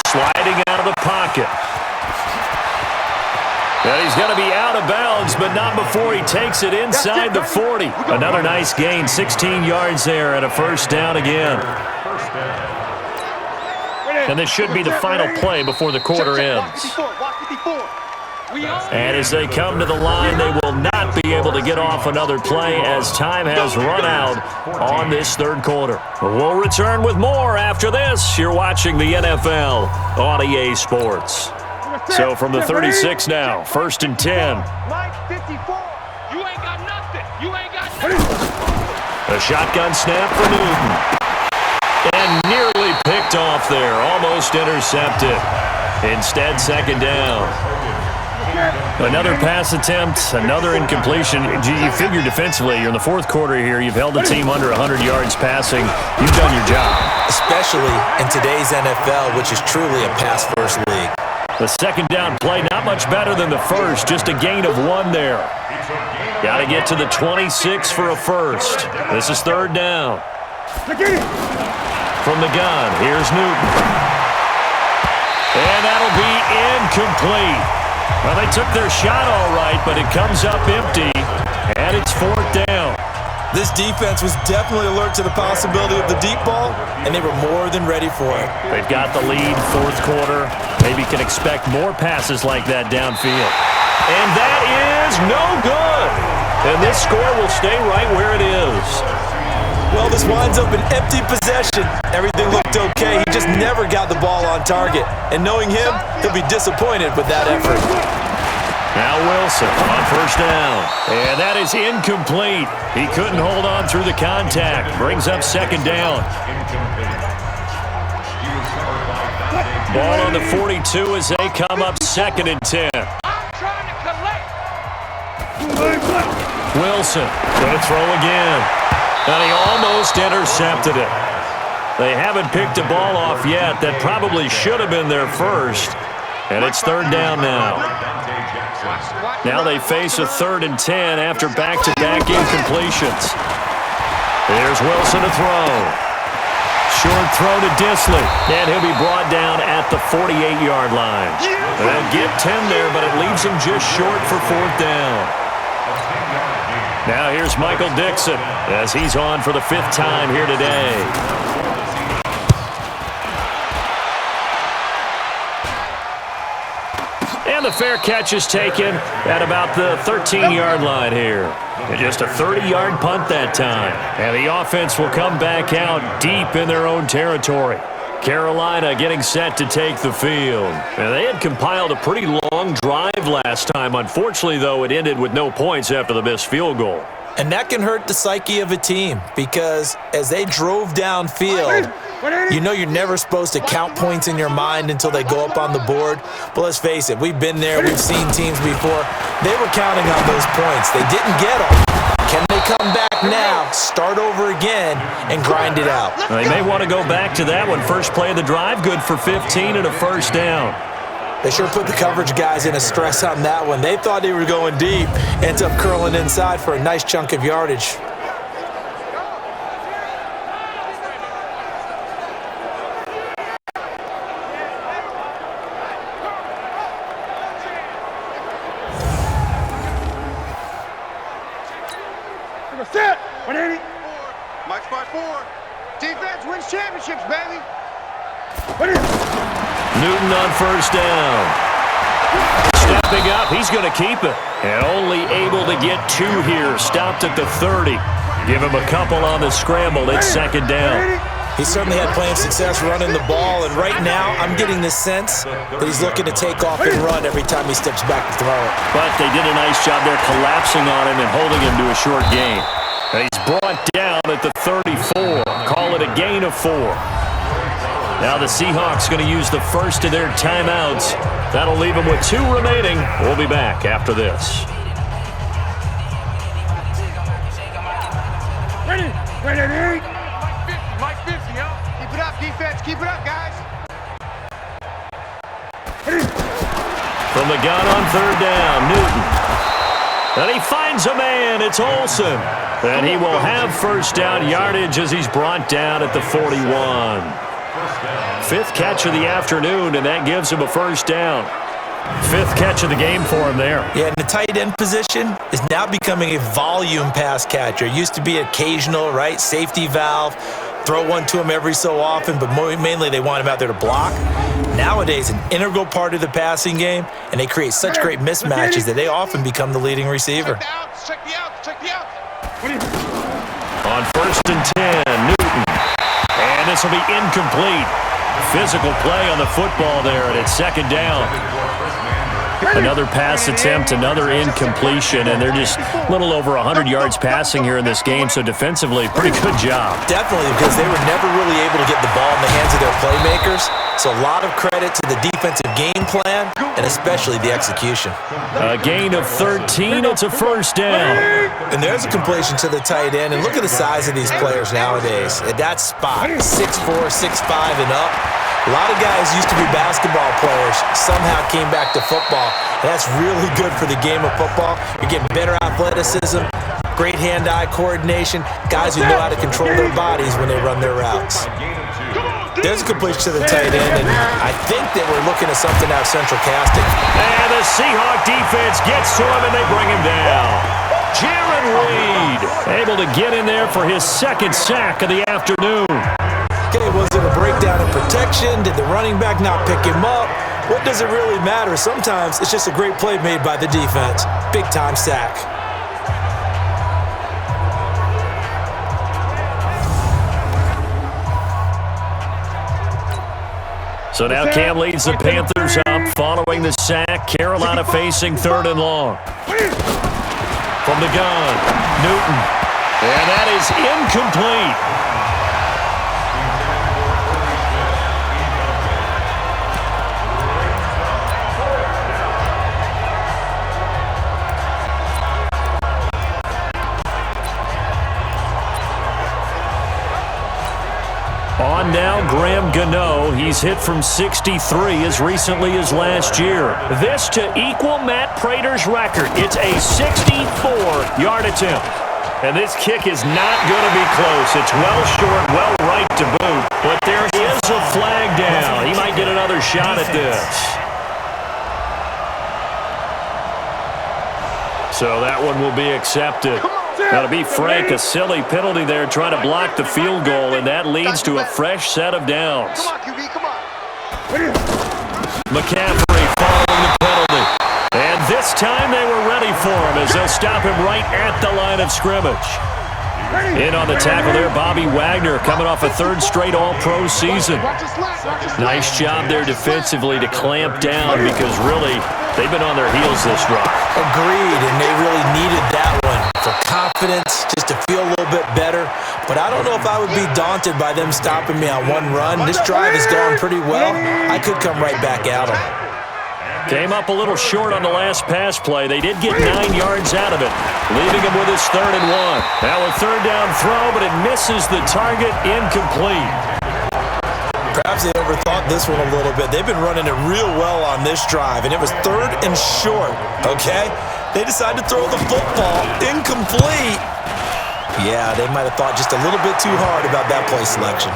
Sliding out of the pocket. And he's going to be out of bounds, but not before he takes it inside the 40. Another nice gain, 16 yards there, and a first down again. And this should be the final play before the quarter ends. And as they come to the line, they will not be able to get off another play as time has run out on this 3rd quarter. We'll return with more after this. You're watching the NFL on EA Sports. So from the 36 now, 1st and 10. Mike, 54. You ain't got nothing. You ain't got nothing. A shotgun snap for Newton. And nearly picked off there. Almost intercepted. Instead, second down. Another pass attempt, another incompletion. You figure defensively, you're in the fourth quarter here. You've held the team under 100 yards passing. You've done your job. Especially in today's NFL, which is truly a pass-first league. The second down play, not much better than the first. Just a gain of 1 there. Got to get to the 26 for a first. This is third down. From the gun, here's Newton. And that'll be incomplete. Well, they took their shot all right, but it comes up empty, and it's fourth down. This defense was definitely alert to the possibility of the deep ball, and they were more than ready for it. They've got the lead, fourth quarter. Maybe can expect more passes like that downfield. And that is no good. And this score will stay right where it is. Well, this winds up an empty possession. Everything looked okay. He just never got the ball on target. And knowing him, he'll be disappointed with that effort. Now Wilson on first down. And that is incomplete. He couldn't hold on through the contact. Brings up second down. Ball on the 42 as they come up second and 10. Wilson going to throw again. And he almost intercepted it. They haven't picked a ball off yet. That probably should have been their first. And it's third down now. Now they face a 3rd and 10 after back-to-back incompletions. Here's Wilson to throw. Short throw to Disley. And he'll be brought down at the 48-yard line. They'll get 10 there, but it leaves him just short for fourth down. Now here's Michael Dixon as he's on for the 5th time here today. And the fair catch is taken at about the 13-yard line here. And just a 30-yard punt that time. And the offense will come back out deep in their own territory. Carolina getting set to take the field. And they had compiled a pretty long drive last time. Unfortunately, though, it ended with no points after the missed field goal. And that can hurt the psyche of a team because as they drove downfield, you know you're never supposed to count points in your mind until they go up on the board. But let's face it, we've been there. We've seen teams before. They were counting on those points. They didn't get them. Can they come back now, start over again, and grind it out? They may want to go back to that one. First play of the drive, good for 15 and a first down. They sure put the coverage guys in a stress on that one. They thought they were going deep. Ends up curling inside for a nice chunk of yardage. Set. 180. Mike spot 4. Defense wins championships, baby. Newton on first down. Stepping up, he's going to keep it. And only able to get 2 here. Stopped at the 30. Give him a couple on the scramble. It's second down. He certainly had plenty of success running the ball, and right now I'm getting the sense that he's looking to take off and run every time he steps back to throw it. But they did a nice job there collapsing on him and holding him to a short gain. And he's brought down at the 34. Call it a gain of 4. Now the Seahawks going to use the first of their timeouts. That'll leave them with 2 remaining. We'll be back after this. Ready. Ready. Mike 50, yo. Keep it up, defense. Keep it up, guys. From the gun on third down, Newton. And he finds a man. It's Olsen. And he will have first down yardage as he's brought down at the 41. 5th catch of the afternoon, and that gives him a first down. 5th catch of the game for him there. Yeah, and the tight end position is now becoming a volume pass catcher. It used to be occasional, right? Safety valve. Throw one to him every so often, but mainly they want him out there to block. Nowadays, an integral part of the passing game, and they create such great mismatches that they often become the leading receiver. Check the outs. On first and 10, Newton. And this will be incomplete. Physical play on the football there, and it's second down. Another pass attempt, another incompletion, and they're just a little over 100 yards passing here in this game, so defensively, pretty good job. Definitely, because they were never really able to get the ball in the hands of their playmakers. So a lot of credit to the defensive game plan, and especially the execution. A gain of 13, it's a first down. And there's a completion to the tight end, and look at the size of these players nowadays. At that spot, 6'4", 6'5", and up. A lot of guys used to be basketball players, somehow came back to football. And that's really good for the game of football. You're getting better athleticism, great hand-eye coordination, guys who know how to control their bodies when they run their routes. There's a completion to the tight end, and I think they were looking at something out of central casting. And the Seahawk defense gets to him, and they bring him down. Jaron Reed able to get in there for his second sack of the afternoon. Okay, was it a breakdown in protection? Did the running back not pick him up? What does it really matter? Sometimes it's just a great play made by the defense. Big-time sack. So now Cam leads the Panthers up following the sack. Carolina facing 3rd and long. From the gun, Newton. And that is incomplete. On now, Graham Gano. He's hit from 63 as recently as last year. This to equal Matt Prater's record. It's a 64-yard attempt. And this kick is not going to be close. It's well short, well right to boot. But there is a flag down. He might get another shot at this. So that one will be accepted. Got to be frank, a silly penalty there trying to block the field goal, and that leads to a fresh set of downs. Mccaffrey following the penalty. And this time they were ready for him as they'll stop him right at the line of scrimmage. In on the tackle there, Bobby Wagner coming off a 3rd straight All-Pro season. Nice job there defensively to clamp down because really they've been on their heels this drive. Agreed, and they really needed that one for confidence, just to feel a little bit better. But I don't know if I would be daunted by them stopping me on one run. This drive has gone pretty well. I could come right back at them. Came up a little short on the last pass play. They did get 9 yards out of it, leaving him with his 3rd and 1. Now a 3rd down throw, but it misses the target, incomplete. Perhaps they overthought this one a little bit. They've been running it real well on this drive, and it was 3rd and short, okay? They decided to throw the football, incomplete. Yeah, they might have thought just a little bit too hard about that play selection.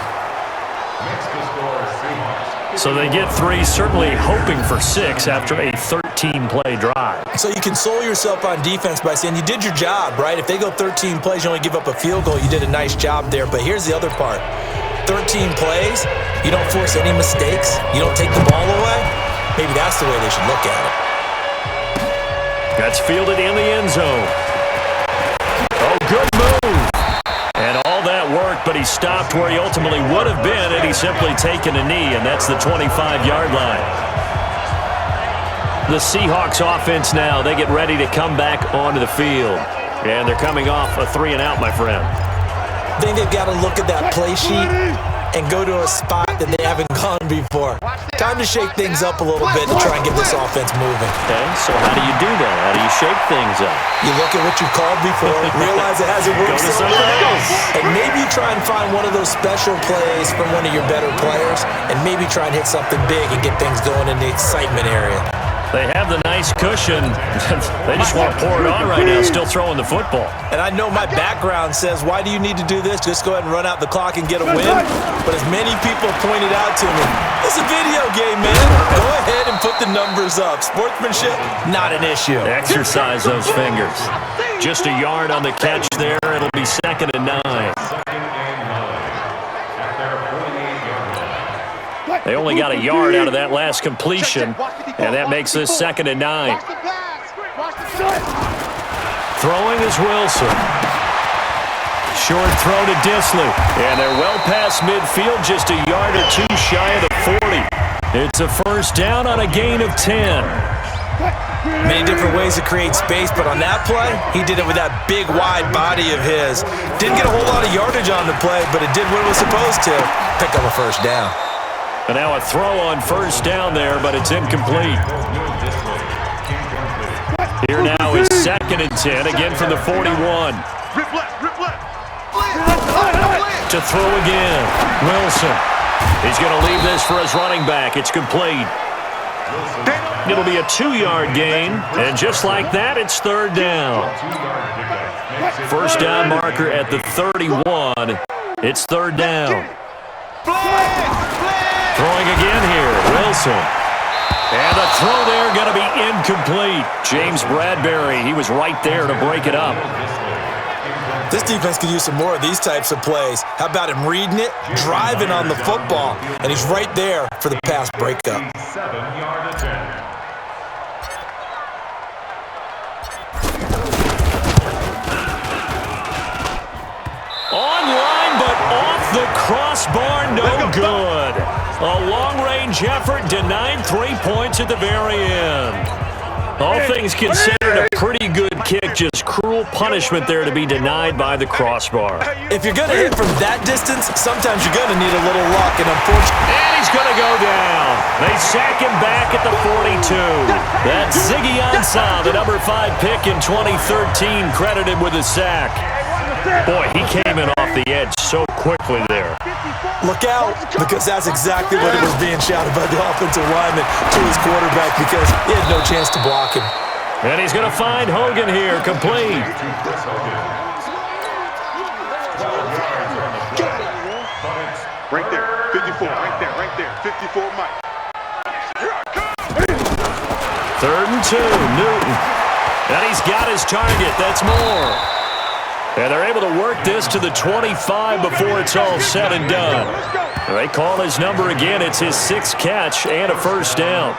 So they get 3, certainly hoping for 6 after a 13-play drive. So you console yourself on defense by saying you did your job, right? If they go 13 plays, you only give up a field goal, you did a nice job there. But here's the other part. 13 plays, you don't force any mistakes, you don't take the ball away. Maybe that's the way they should look at it. That's fielded in the end zone. Oh, good move. And all that work, but he stopped where he ultimately would have been had he simply taken a knee, and that's the 25-yard line. The Seahawks offense now, they get ready to come back onto the field. And they're coming off a 3-and-out, my friend. I think they've got to look at that play sheet and go to a spot that they haven't gone before. Time to shake things up a little bit to try and get this offense moving. Okay, so how do you do that? How do you shake things up? You look at what you called before, realize it hasn't worked so well, and maybe you try and find one of those special plays from one of your better players, and maybe try and hit something big and get things going in the excitement area. They have the nice cushion. They just want to pour it on right now, still throwing the football. And I know my background says, why do you need to do this? Just go ahead and run out the clock and get a win. But as many people pointed out to me, it's a video game, man. Go ahead and put the numbers up. Sportsmanship, not an issue. Exercise those fingers. Just a yard on the catch there. It'll be 2nd and 9. They only got a yard out of that last completion, and that makes this 2nd and 9. Throwing is Wilson. Short throw to Disley, and they're well past midfield, just a yard or 2 shy of the 40. It's a first down on a gain of 10. Many different ways to create space, but on that play, he did it with that big, wide body of his. Didn't get a whole lot of yardage on the play, but it did what it was supposed to. Pick up a first down. And now a throw on first down there, but it's incomplete. Here now is 2nd and 10, again from the 41. To throw again, Wilson. He's going to leave this for his running back. It's complete. It'll be a 2-yard gain, and just like that, it's 3rd down. First down marker at the 31. It's 3rd down. Throwing again here, Wilson. And the throw there going to be incomplete. James Bradbury, he was right there to break it up. This defense could use some more of these types of plays. How about him reading it, driving on the football, and he's right there for the pass breakup. 7-yard attempt. Online, but off the crossbar, no good. A long-range effort denied 3 points at the very end. All things considered, a pretty good kick, just cruel punishment there to be denied by the crossbar. If you're going to hit from that distance, sometimes you're going to need a little luck, and unfortunately... And he's going to go down. They sack him back at the 42. That's Ziggy Ansah, the number 5 pick in 2013, credited with a sack. Boy, he came in off the edge so quickly there. Look out, because that's exactly what it was being shouted by the offensive lineman to his quarterback, because he had no chance to block him. And he's going to find Hogan here, complete. Right there, 54, right there, 54, Mike. 3rd and 2, Newton. And he's got his target, that's more. And they're able to work this to the 25 before it's all said and done. They call his number again. It's his 6th catch and a first down.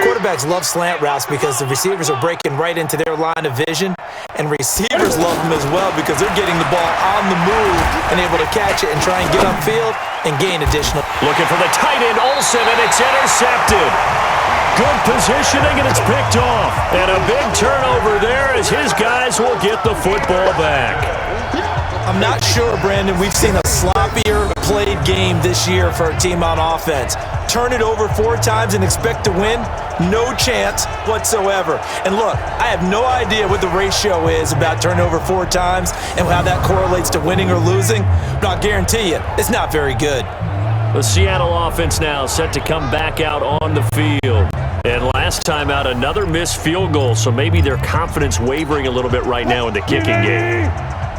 Quarterbacks love slant routes because the receivers are breaking right into their line of vision, and receivers love them as well because they're getting the ball on the move and able to catch it and try and get upfield and gain additional. Looking for the tight end, Olsen, and it's intercepted. Good positioning, and it's picked off. And a big turnover there as his guys will get the football back. I'm not sure, Brandon, we've seen a sloppier played game this year for a team on offense. Turn it over 4 times and expect to win? No chance whatsoever. And look, I have no idea what the ratio is about turnover 4 times and how that correlates to winning or losing, but I'll guarantee you, it's not very good. The Seattle offense now set to come back out on the field. And last time out, another missed field goal, so maybe their confidence wavering a little bit right now in the kicking game.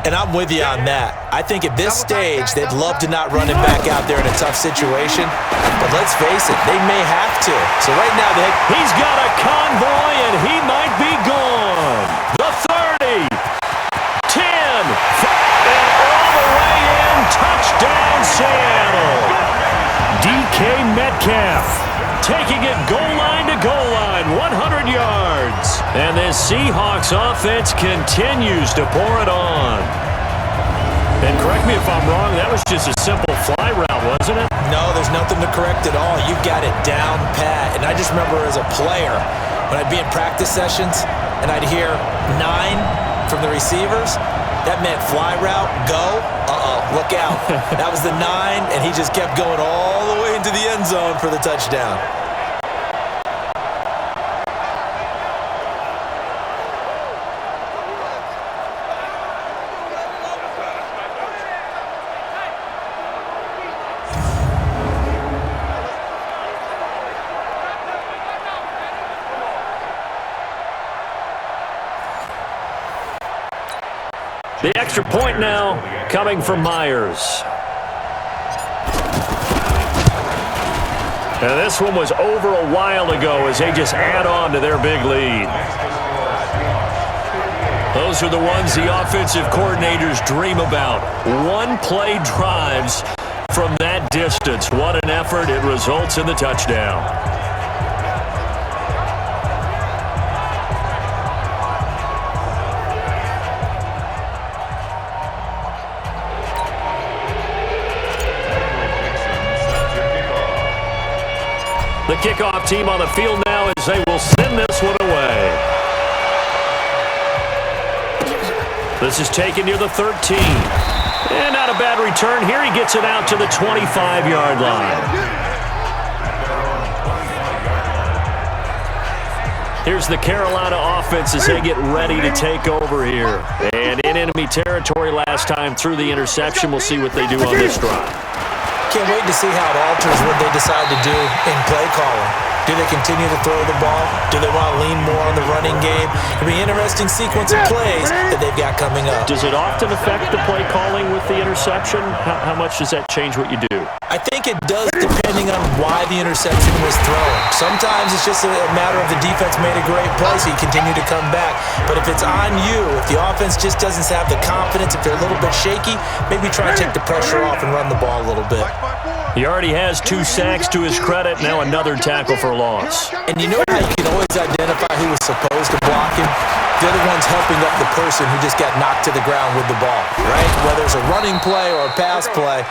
And I'm with you on that. I think at this stage, they'd love to not run him back out there in a tough situation. But let's face it, they may have to. So right now, he's got a convoy, and he might be gone. The 30, 10, and all the way in. Touchdown, Seattle. DK Metcalf taking it goal line to goal line, 100 yards. And this Seahawks offense continues to pour it on. And correct me if I'm wrong, that was just a simple fly route, wasn't it? No, there's nothing to correct at all. You've got it down pat. And I just remember as a player, when I'd be in practice sessions and I'd hear 9 from the receivers, that meant fly route, go, look out. That was the 9, and he just kept going all the way into the end zone for the touchdown. The extra point now coming from Myers. And this one was over a while ago as they just add on to their big lead. Those are the ones the offensive coordinators dream about. One-play drives from that distance. What an effort. It results in the touchdown. The kickoff team on the field now as they will send this one away. This is taken near the 13. And not a bad return here. He gets it out to the 25-yard line. Here's the Carolina offense as they get ready to take over here. And in enemy territory last time through the interception. We'll see what they do on this drive. Can't wait to see how it alters what they decide to do in play calling. Do they continue to throw the ball? Do they want to lean more on the running game? It'll be an interesting sequence of plays that they've got coming up. Does it often affect the play calling with the interception? How much does that change what you do? I think it does depending on why the interception was thrown. Sometimes it's just a matter of the defense made a great play, so you continue to come back. But if it's on you, if the offense just doesn't have the confidence, if they're a little bit shaky, maybe try and take the pressure off and run the ball a little bit. He already has 2 sacks to his credit. Now another tackle for loss. And you know how you can always identify who was supposed to block him? They're the ones helping up the person who just got knocked to the ground with the ball, right? Whether it's a running play or a pass play,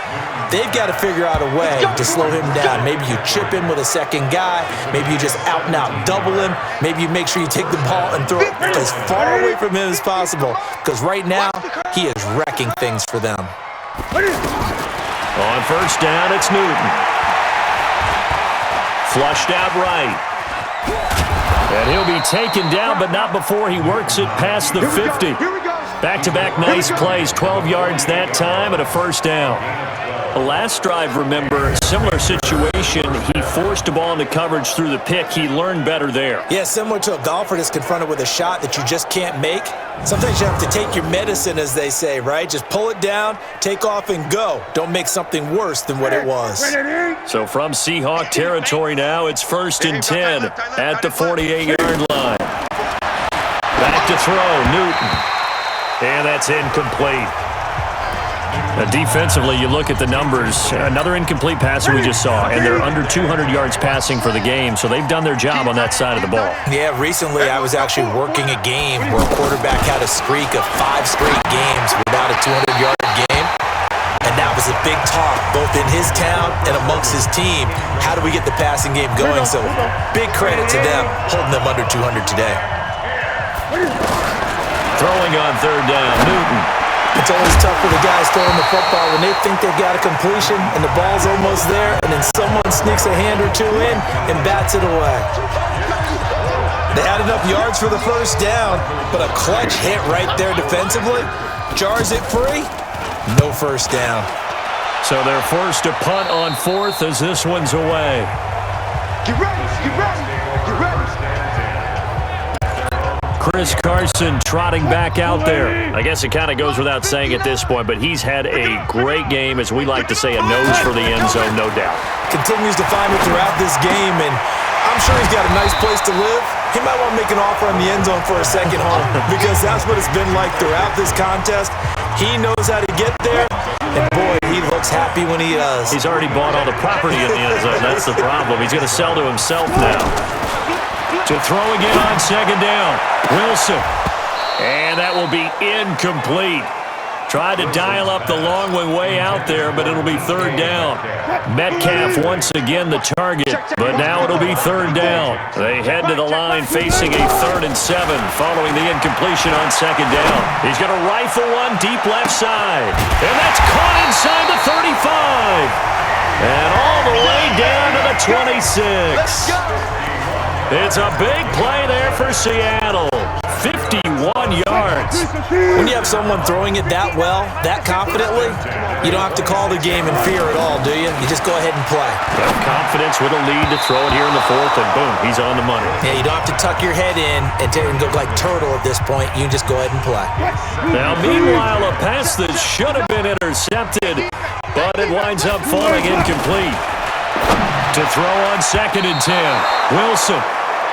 they've got to figure out a way to slow him down. Maybe you chip him with a second guy. Maybe you just out-and-out double him. Maybe you make sure you take the ball and throw it as far away from him as possible. Because right now, he is wrecking things for them. On first down, it's Newton. Flushed out right. And he'll be taken down, but not before he works it past the 50. Back-to-back nice plays, 12 yards that time and a first down. The last drive, remember, similar situation. He forced a ball into coverage through the pick. He learned better there. Yeah, similar to a golfer that's confronted with a shot that you just can't make. Sometimes you have to take your medicine, as they say, right? Just pull it down, take off, and go. Don't make something worse than what it was. So from Seahawk territory now, it's 1st and 10 at the 48-yard line. Back to throw, Newton. And that's incomplete. Defensively, you look at the numbers. Another incomplete passer we just saw, and they're under 200 yards passing for the game, so they've done their job on that side of the ball. Yeah, recently I was actually working a game where a quarterback had a streak of 5 straight games without a 200-yard game, and that was a big talk both in his town and amongst his team. How do we get the passing game going? So big credit to them holding them under 200 today. Throwing on third down, Newton. It's always tough for the guys throwing the football when they think they've got a completion and the ball's almost there, and then someone sneaks a hand or two in and bats it away. They had enough yards for the first down, but a clutch hit right there defensively jars it free. No first down. So they're forced to punt on 4th as this one's away. Get ready, get ready, get ready. Chris Carson trotting back out there. I guess it kind of goes without saying at this point, but he's had a great game, as we like to say, a nose for the end zone, no doubt. Continues to find it throughout this game, and I'm sure he's got a nice place to live. He might want to make an offer on the end zone for a second home, because that's what it's been like throughout this contest. He knows how to get there, and boy, he looks happy when he does. He's already bought all the property in the end zone. That's the problem. He's going to sell to himself now. To throw again on second down. Wilson. And that will be incomplete. Tried to dial up the long one way out there, but it'll be third down. Metcalf once again the target, but now it'll be third down. They head to the line facing a 3rd and 7 following the incompletion on second down. He's going to rifle one deep left side. And that's caught inside the 35. And all the way down to the 26. It's a big play there for Seattle. 51 yards. When you have someone throwing it that well, that confidently, you don't have to call the game in fear at all, do you? You just go ahead and play. Confidence with a lead to throw it here in the 4th, and boom, he's on the money. Yeah, you don't have to tuck your head in and go like turtle at this point. You can just go ahead and play. Now, meanwhile, a pass that should have been intercepted, but it winds up falling incomplete. To throw on 2nd and 10. Wilson.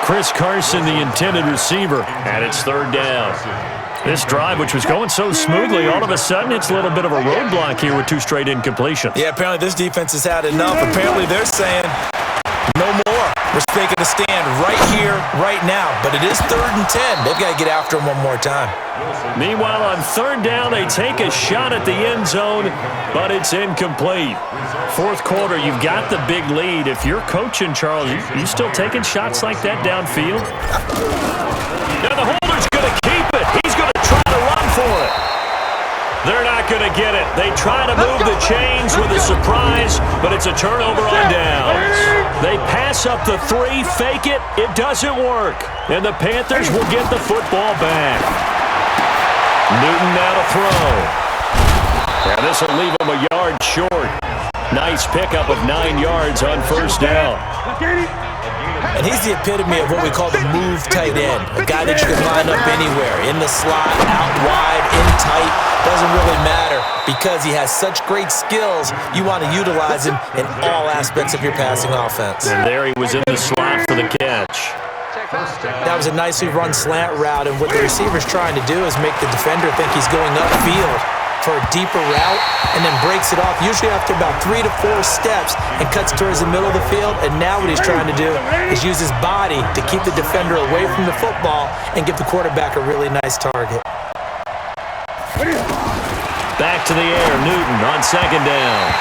Chris Carson, the intended receiver, and it's third down. This drive, which was going so smoothly, all of a sudden it's a little bit of a roadblock here with 2 straight incompletions. Yeah, apparently this defense has had enough. Apparently they're saying no more. We're taking a stand right here, right now. But it is 3rd and 10. They've got to get after him one more time. Meanwhile, on third down, they take a shot at the end zone, but it's incomplete. 4th quarter, you've got the big lead. If you're coaching, Charles, you still taking shots like that downfield? Now the holder's going to keep it. He's going to try to run for it. going to get it. They try to move the chains with a surprise, but it's a turnover on downs. They pass up the 3, fake it. It doesn't work. And the Panthers will get the football back. Newton now to throw. And this will leave him a yard short. Nice pickup of 9 yards on first down. And he's the epitome of what we call the move tight end. A guy that you can line up anywhere. In the slot, out wide, in tight. Doesn't really matter because he has such great skills. You want to utilize him in all aspects of your passing offense. And there he was in the slot for the catch. That was a nicely run slant route, and what the receiver's trying to do is make the defender think he's going upfield for a deeper route, and then breaks it off, usually after about 3 to 4 steps, and cuts towards the middle of the field. And now what he's trying to do is use his body to keep the defender away from the football and give the quarterback a really nice target. Back to the air, Newton on second down.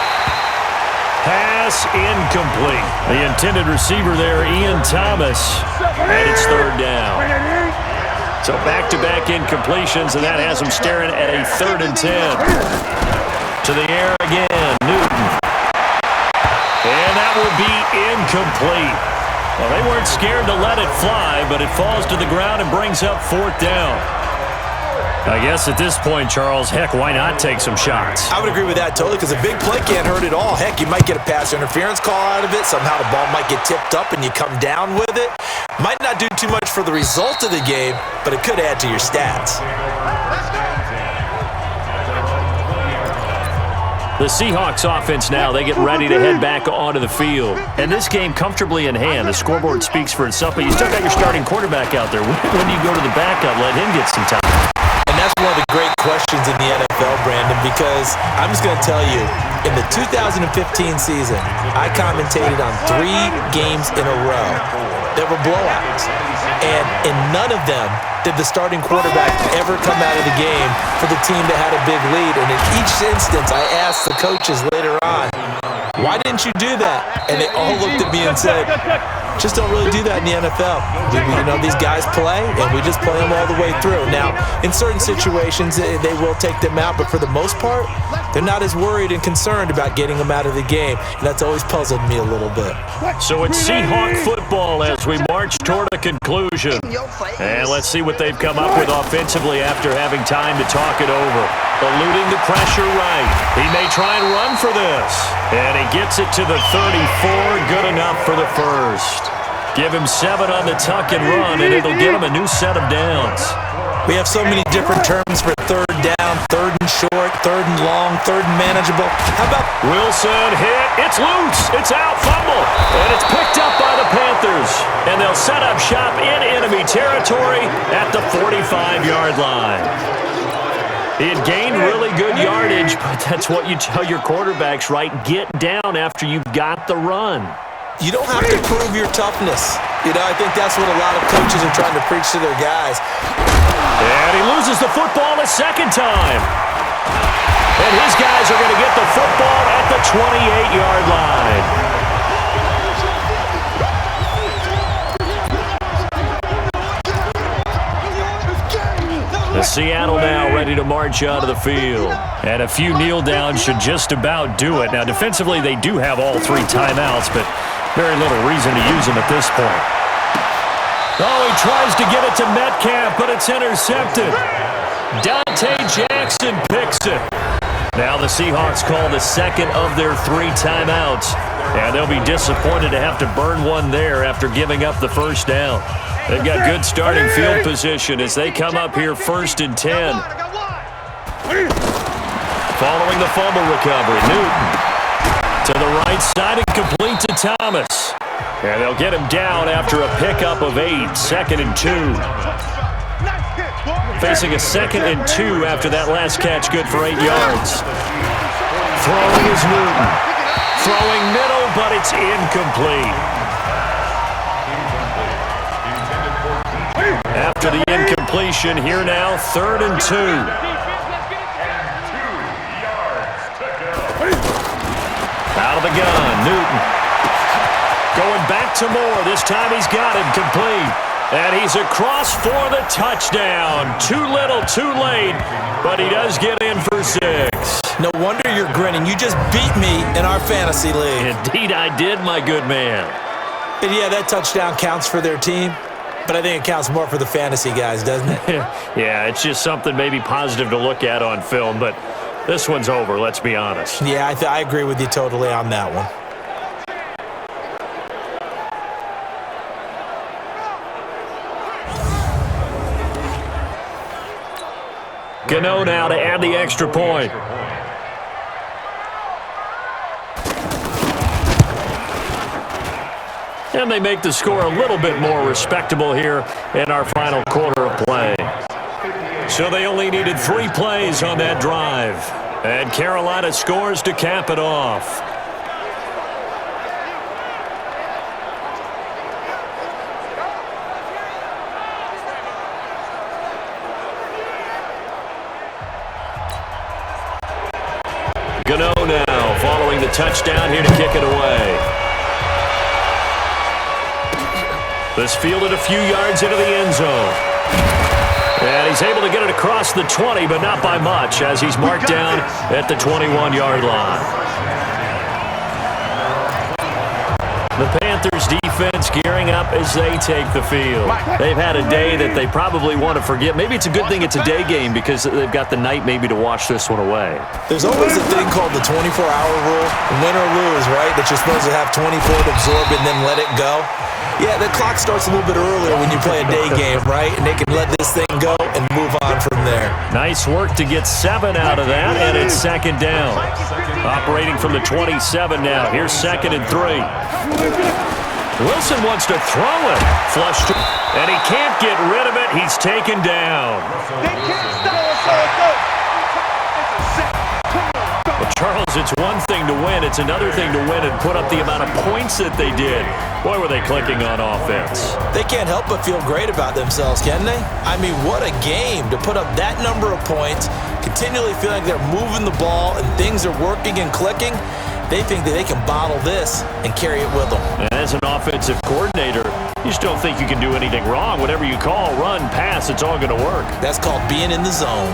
Pass incomplete. The intended receiver there, Ian Thomas, and it's third down. So back-to-back incompletions, and that has him staring at a 3rd and 10. To the air again, Newton. And that will be incomplete. Well, they weren't scared to let it fly, but it falls to the ground and brings up 4th down. I guess at this point, Charles, heck, why not take some shots? I would agree with that totally, because a big play can't hurt at all. Heck, you might get a pass interference call out of it. Somehow the ball might get tipped up and you come down with it. Might not do too much for the result of the game, but it could add to your stats. The Seahawks offense now, they get ready to head back onto the field. And this game comfortably in hand. The scoreboard speaks for itself, but you still got your starting quarterback out there. When do you go to the backup, let him get some time? And that's one of the great questions in the NFL, Brandon, because I'm just going to tell you, in the 2015 season, I commentated on 3 games in a row that were blowouts. And in none of them did the starting quarterback ever come out of the game for the team that had a big lead. And in each instance, I asked the coaches later on, why didn't you do that? And they all looked at me and said, just don't really do that in the NFL. You know, these guys play, and we just play them all the way through. Now, in certain situations, they will take them out, but for the most part, they're not as worried and concerned about getting them out of the game, and that's always puzzled me a little bit. So it's Seahawk football as we march toward a conclusion. And let's see what they've come up with offensively after having time to talk it over. Eluding the pressure right. He may try and run for this. And he gets it to the 34. Good enough for the first. Give him 7 on the tuck and run, and it'll get him a new set of downs. We have so many different terms for 3rd down, 3rd and short, 3rd and long, 3rd and manageable. How about Wilson hit? It's loose. It's out. Fumble. And it's picked up by the Panthers. And they'll set up shop in enemy territory at the 45-yard line. He had gained really good yardage, but that's what you tell your quarterbacks, right? Get down after you've got the run. You don't have to prove your toughness. You know, I think that's what a lot of coaches are trying to preach to their guys. And he loses the football a second time. And his guys are going to get the football at the 28-yard line. The Seattle now ready to march out of the field. And a few kneel downs should just about do it. Now, defensively, they do have all 3 timeouts, but very little reason to use them at this point. Oh, he tries to get it to Metcalf, but it's intercepted. Dante Jackson picks it. Now the Seahawks call the second of their 3 timeouts. And they'll be disappointed to have to burn one there after giving up the first down. They've got good starting field position as they come up here 1st and 10. Following the fumble recovery, Newton to the right side and complete to Thomas. And they'll get him down after a pickup of 8, 2nd and 2. Facing a 2nd and 2 after that last catch, good for 8 yards. Throwing is Newton. Throwing middle, but it's incomplete. After the incompletion, here now, 3rd and 2. Out of the gun, Newton. Going back to Moore. This time he's got him complete. And he's across for the touchdown. Too little, too late, but he does get in for 6. No wonder you're grinning. You just beat me in our fantasy league. Indeed I did, my good man. And yeah, that touchdown counts for their team, but I think it counts more for the fantasy guys, doesn't it? Yeah, it's just something maybe positive to look at on film, but this one's over, let's be honest. Yeah, I agree with you totally on that one. Gano now to add the extra point. And they make the score a little bit more respectable here in our final quarter of play. So they only needed 3 plays on that drive. And Carolina scores to cap it off. Gano now following the touchdown here to kick it away. This fielded a few yards into the end zone. And he's able to get it across the 20, but not by much, as he's marked down at the 21-yard line. The Panthers defense gearing up as they take the field. They've had a day that they probably want to forget. Maybe it's a good thing it's a day game because they've got the night maybe to wash this one away. There's always a thing called the 24-hour rule, win or lose, right? That you're supposed to have 24 to absorb and then let it go. Yeah, the clock starts a little bit earlier when you play a day game, right? And they can let this thing go and move on from there. Nice work to get 7 out of that, and it's second down. Operating from the 27 now. Here's 2nd and 3. Wilson wants to throw it. Flush to, and he can't get rid of it. He's taken down. Well, Charles, it's one thing to win. It's another thing to win and put up the amount of points that they did. Boy, were they clicking on offense. They can't help but feel great about themselves, can they? I mean, what a game to put up that number of points, continually feeling like they're moving the ball and things are working and clicking. They think that they can bottle this and carry it with them. As an offensive coordinator, you just don't think you can do anything wrong. Whatever you call, run, pass, it's all going to work. That's called being in the zone.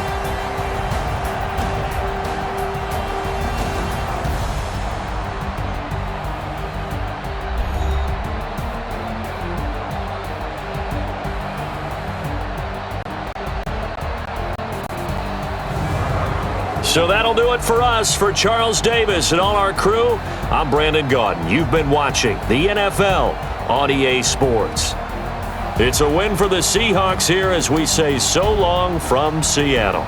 So that'll do it for us. For Charles Davis and all our crew, I'm Brandon Gaudin. You've been watching the NFL on EA Sports. It's a win for the Seahawks here as we say so long from Seattle.